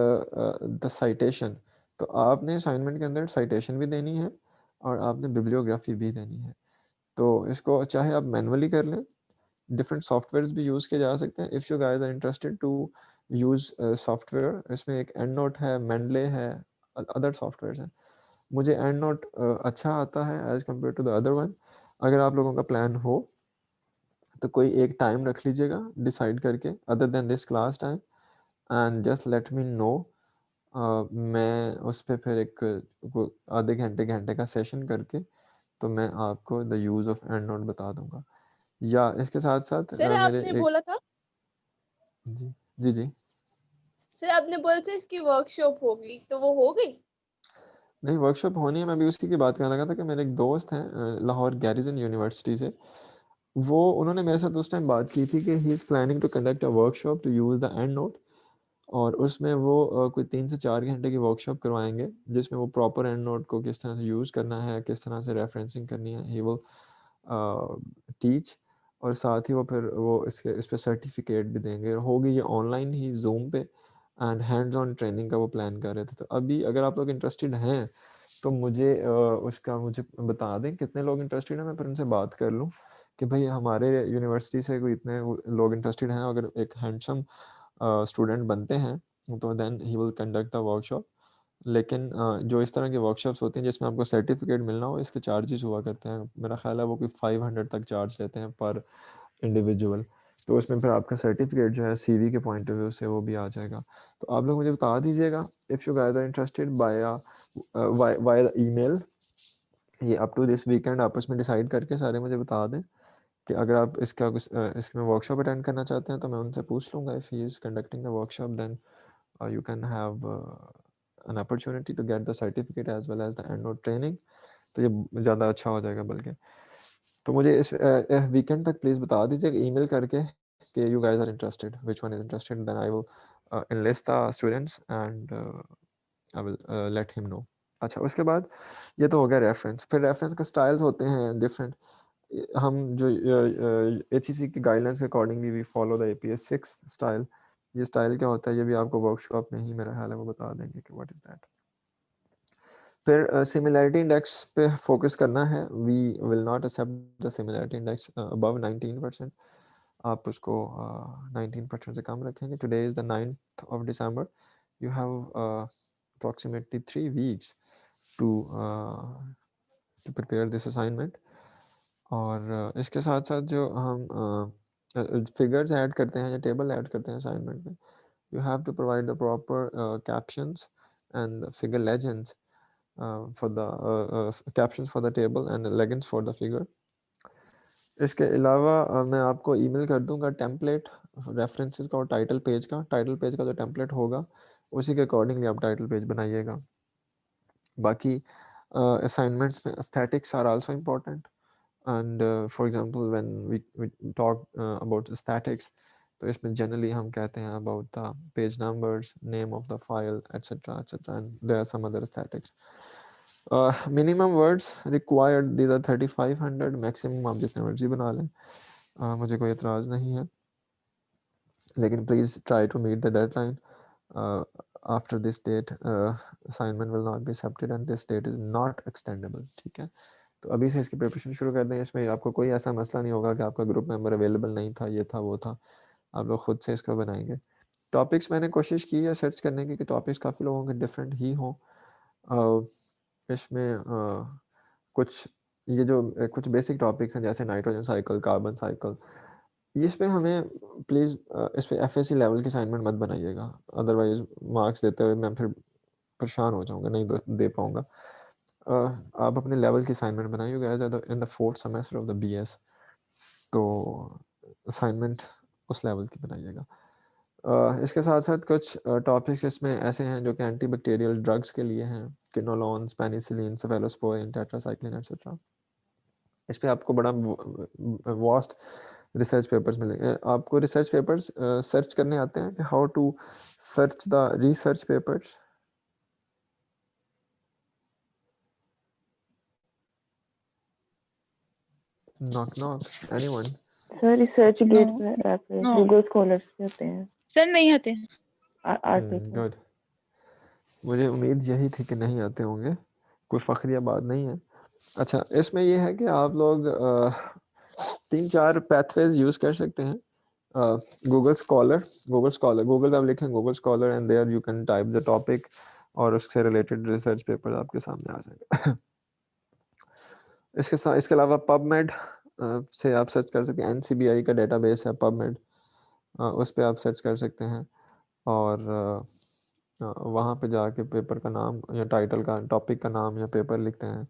the citation, तो आपने असाइनमेंट के अंदर साइटेशन भी देनी है और आपने बिब्लियोग्राफी भी देनी है। तो इसको चाहे आप मैनुअली कर लें, डिफरेंट सॉफ्टवेयर्स भी यूज़ किए जा सकते हैं। If you guys are interested to use software, इसमें एक एंड नोट है, मेंडले है, अदर सॉफ्टवेयर्स हैं। मुझे एंड नोट अच्छा आता है as compare to the other one. अगर आप लोगों का प्लान हो तो कोई एक टाइम रख लीजिएगा डिसाइड करके, other than this class time, and just let me know. मैं उस पर फिर एक आधे घंटे का सेशन करके तो मैं आपको the use of and note बता दूंगा। या इसके साथ साथ सर मेरे आपने एक बोला था जी जी जी सर आपने बोला था इसकी वर्कशॉप होगी, तो वो हो गई? नहीं, वर्कशॉप होनी है। मैं भी उसी की बात करने लगा था कि मेरे एक दोस्त हैं लाहौर गैरिसन यूनिवर्सिटी से, वो उन्होंने मेरे साथ उस टाइम बात की थी कि he is planning to conduct a workshop to use the EndNote, और उसमें वो कोई 3 से 4 घंटे की वर्कशॉप करवाएंगे जिसमें वो प्रॉपर एंड नोट को किस तरह से यूज़ करना है, किस तरह से रेफरेंसिंग करनी है, ही विल टीच। और साथ ही वो फिर वो इस पे सर्टिफिकेट भी देंगे। होगी ये ऑनलाइन ही जूम पे, एंड हैंड्स ऑन ट्रेनिंग का वो प्लान कर रहे थे। तो अभी अगर आप लोग इंटरेस्टेड हैं तो मुझे उसका मुझे बता दें कितने लोग इंटरेस्टेड हैं, मैं फिर उनसे बात कर लूँ कि भाई हमारे यूनिवर्सिटी से कोई इतने लोग इंटरेस्टेड हैं। अगर एक हैंडसम स्टूडेंट बनते हैं तो then he will conduct the workshop. लेकिन जो इस तरह की वर्कशॉप्स होती हैं जिसमें आपको सर्टिफिकेट मिलना हो, इसके चार्जेस हुआ करते हैं। मेरा ख्याल है वो कोई 500 तक चार्ज लेते हैं पर इंडिविजुअल। तो उसमें फिर आपका सर्टिफिकेट जो है सीवी के पॉइंट ऑफ व्यू से वो भी आ जाएगा। तो आप लोग मुझे बता दीजिएगा if you guys are interested by the email. ये अप टू दिस वीकेंड आपस में डिसाइड करके सारे मुझे बता दें कि अगर आप इसका कुछ इसमें वर्कशॉप अटेंड करना चाहते हैं तो मैं उनसे पूछ लूँगा। If he is conducting the workshop then you can have an opportunity to get the certificate as well as the end note training। तो ये ज़्यादा अच्छा हो जाएगा बल्कि। तो मुझे इस वीकेंड तक प्लीज़ बता दीजिएगा ईमेल करके कि you guys are interested, which one is interested, then I will enlist the students and I will let him know। अच्छा, उसके बाद ये तो हो गया रेफरेंस। फिर रेफरेंस का स्टाइल्स होते हैं डिफरेंट। हम जो ACC की गाइडलाइंस के accordingly we follow the APS 6 style. ये स्टाइल क्या होता है ये भी आपको वर्कशॉप में ही मेरा ख्याल है वो बता देंगे कि व्हाट इज़ दैट। फिर सिमिलैरिटी इंडेक्स पे फोकस करना है। We will not accept the similarity index above 19%। आप उसको 19% से कम रखेंगे। Today is the 9th of December. You have approximately 3 weeks to prepare this assignment. और इसके साथ साथ जो हम फिगर्स ऐड करते हैं या टेबल ऐड करते हैं असाइनमेंट में, you have to provide the proper captions and figure legends for the captions for the table and legends for the figure. इसके अलावा मैं आपको ईमेल कर दूंगा टेम्पलेट रेफरेंसेस का और टाइटल पेज का। टाइटल पेज का जो टेम्पलेट होगा उसी के अकॉर्डिंगली आप टाइटल पेज बनाइएगा। बाकी असाइनमेंट्स में aesthetics are also important and for example when we talk about aesthetics, तो इसमें जनरली हम कहते हैं about the page numbers, name of the file etcetera etcetera, and there are some other aesthetics. Minimum words required these are 3500, maximum आप जितने मर्जी बना लें, मुझे कोई एतराज़ नहीं है, लेकिन please try to meet the deadline. After this date assignment will not be accepted and this date is not extendable. ठीक है, तो अभी से इसकी प्रिपरेशन शुरू कर दें। इसमें आपको कोई ऐसा मसला नहीं होगा कि आपका ग्रुप मेंबर अवेलेबल नहीं था, ये था वो था, आप लोग खुद से इसको बनाएंगे। टॉपिक्स मैंने कोशिश की है सर्च करने की कि टॉपिक्स काफ़ी लोगों के डिफरेंट ही हों। इसमें कुछ ये जो कुछ बेसिक टॉपिक्स हैं जैसे नाइट्रोजन साइकिल, कार्बन साइकिल, इसमें हमें प्लीज़ इस पे एफएससी लेवल की असाइनमेंट मत बनाइएगा, अदरवाइज मार्क्स देते हुए मैं फिर परेशान हो जाऊंगा, नहीं दे पाऊंगा। आप अपने लेवल की असाइनमेंट बनाइए guys in the 4th semester of the BS, तो असाइनमेंट उस लेवल की बनाइएगा। इसके साथ साथ कुछ टॉपिक्स इसमें ऐसे हैं जो कि एंटीबैक्टीरियल ड्रग्स के लिए हैं, किनोलॉन्स, पेनिसिलिन, सेफेलोस्पोरिन, टेट्रासाइक्लिन एटसेट्रा। इस पे आपको बड़ा वास्ट रिसर्च पेपर्स मिलेंगे। आपको रिसर्च पेपर्स सर्च करने आते हैं कि how to search the research papers? Knock knock, anyone? Sir research gate No. पे No. गूगल स्कॉलर्स पे होते हैं सर नहीं आते। आर्टिकल। गुड, मुझे उम्मीद यही थी कि नहीं आते होंगे, कोई फखरिया बात नहीं है। अच्छा, इसमें ये है कि आप लोग 3-4 पैथवेज यूज़ कर सकते हैं। गूगल स्कॉलर, गूगल पे आप लिखें Google scholar and there you can type the topic और उससे रिलेटेड रिसर्च पेपर आपके सामने आ जाएगा। इसके अलावा पबमेड से आप सर्च कर सकते हैं। NCBI का डेटाबेस है पबमेड, उस पर आप सर्च कर सकते हैं और वहाँ पे जाके पेपर का नाम या टाइटल का, टॉपिक का नाम या पेपर लिखते हैं,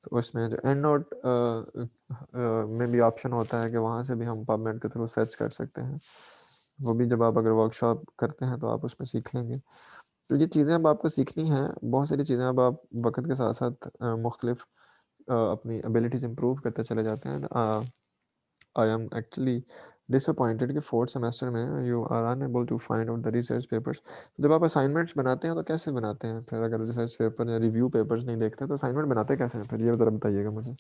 तो उसमें जो एंड नोट में भी ऑप्शन होता है कि वहाँ से भी हम पबमेड के थ्रू सर्च कर सकते हैं। वो भी जब आप अगर वर्कशॉप करते हैं तो आप उसमें सीख लेंगे। तो ये चीज़ें अब आपको सीखनी हैं, बहुत सारी चीज़ें अब आप वक्त के साथ साथ मुख्तलिफ अपनी एबिलिटीज़ इम्प्रूव करते चले जाते हैं। आई एम एक्चुअली डिसअपॉइंटेड कि 4th सेमेस्टर में you are unable to find out the research papers. जब आप असाइनमेंट्स बनाते हैं तो कैसे बनाते हैं फिर? अगर रिसर्च पेपर या रिव्यू पेपर्स नहीं देखते तो असाइनमेंट बनाते कैसे हैं फिर? ये ज़रा बताइएगा मुझे।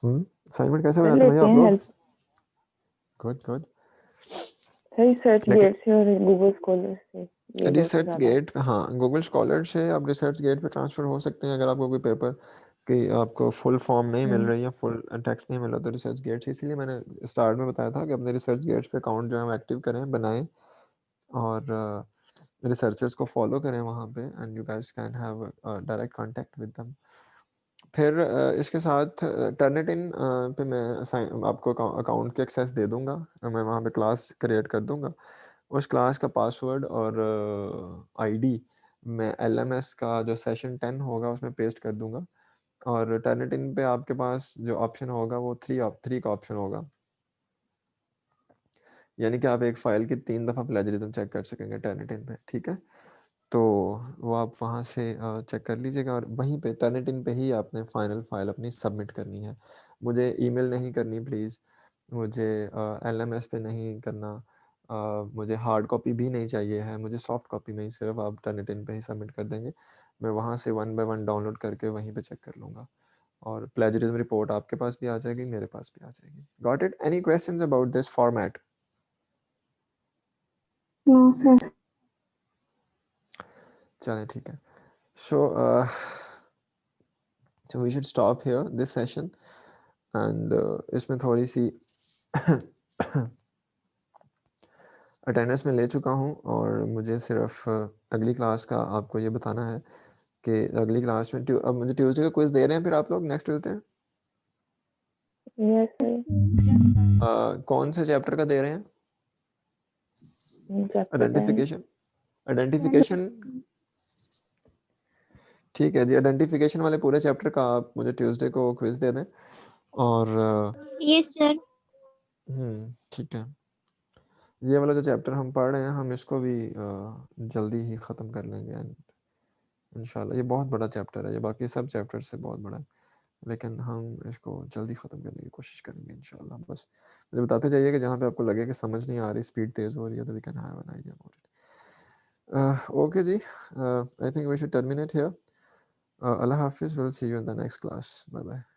असाइनमेंट कैसे सर बनाते हैं लेते भैया आप हैं लोग? Help good good. Sir research लेकिन गेट से और गूगल स्कॉलर्स से ये दो से रिसर्च ज़्यादा। गेट, हाँ, गूगल स्कॉलर से आप रिसर्च गेट पे ट्रांसफ़र हो सकते हैं अगर आपको कोई पेपर कि आपको फुल फॉर्म नहीं मिल रही है, फुल टेक्स्ट नहीं मिल रहा, तो रिसर्च गेट से। इसीलिए मैंने स्टार्ट में बताया था कि अपने रिसर्च गेट्स पे अकाउंट जो है एक्टिव करें, बनाएं और रिसर्चर्स को फॉलो करें वहाँ पे, and you guys can have direct contact with them. फिर इसके साथ टर्निटिन पे मैं आपको अकाउंट के एक्सेस दे दूंगा, मैं वहाँ पे क्लास क्रिएट कर दूंगा। उस क्लास का पासवर्ड और आईडी मैं LMS का जो सेशन 10 होगा उसमें पेस्ट कर दूंगा। और टर्निटिन पे आपके पास जो ऑप्शन होगा वो 3 का ऑप्शन होगा, यानी कि आप एक फ़ाइल की 3 दफ़ा प्लेजरिज्म चेक कर सकेंगे टर्निटिन पे। ठीक है, तो वो आप वहाँ से चेक कर लीजिएगा और वहीं पे टर्निटिन पे ही आपने फाइनल फ़ाइल अपनी सबमिट करनी है। मुझे ईमेल नहीं करनी प्लीज़, मुझे LMS पे नहीं करना, मुझे हार्ड कॉपी भी नहीं चाहिए है, मुझे सॉफ्ट कॉपी में ही सिर्फ आप टर्निटिन पे ही सबमिट कर देंगे। मैं वहाँ से 1 बाय 1 डाउनलोड करके वहीं पे चेक कर लूँगा और प्लेजरिज्म रिपोर्ट आपके पास भी आ जाएगी, मेरे पास भी आ जाएगी। Got it? Any questions about this format? No sir. चलें ठीक है। So we should stop here this session and इसमें थोड़ी सी अटेंडेंस में ले चुका हूँ और मुझे सिर्फ अगली क्लास का आपको ये बताना है कि अगली क्लास में अब मुझे ट्यूसडे का क्विज दे रहे हैं फिर आप लोग नेक्स्ट ट्यूसडे? Yes sir. कौन से चैप्टर का दे रहे हैं? आइडेंटिफिकेशन। ठीक है जी, आइडेंटिफिकेशन वाले पूरे चैप्टर का आप मुझे ट्यूसडे को क्विज दे दें और यस सर। ठीक है। ये वाला जो चैप्टर हम पढ़ रहे हैं हम इसको भी जल्दी ही ख़त्म कर लेंगे इंशाल्लाह। ये बहुत बड़ा चैप्टर है, ये बाकी सब चैप्टर से बहुत बड़ा है, लेकिन हम इसको जल्दी ख़त्म करने की कोशिश करेंगे इंशाल्लाह। बस मुझे बताते जाइए कि जहाँ पे आपको लगे कि समझ नहीं आ रही, स्पीड तेज़ हो रही है, तो we can have an idea about it. Okay जी, I think we should terminate here. Allah Hafiz, we'll see you in the next class. Bye bye.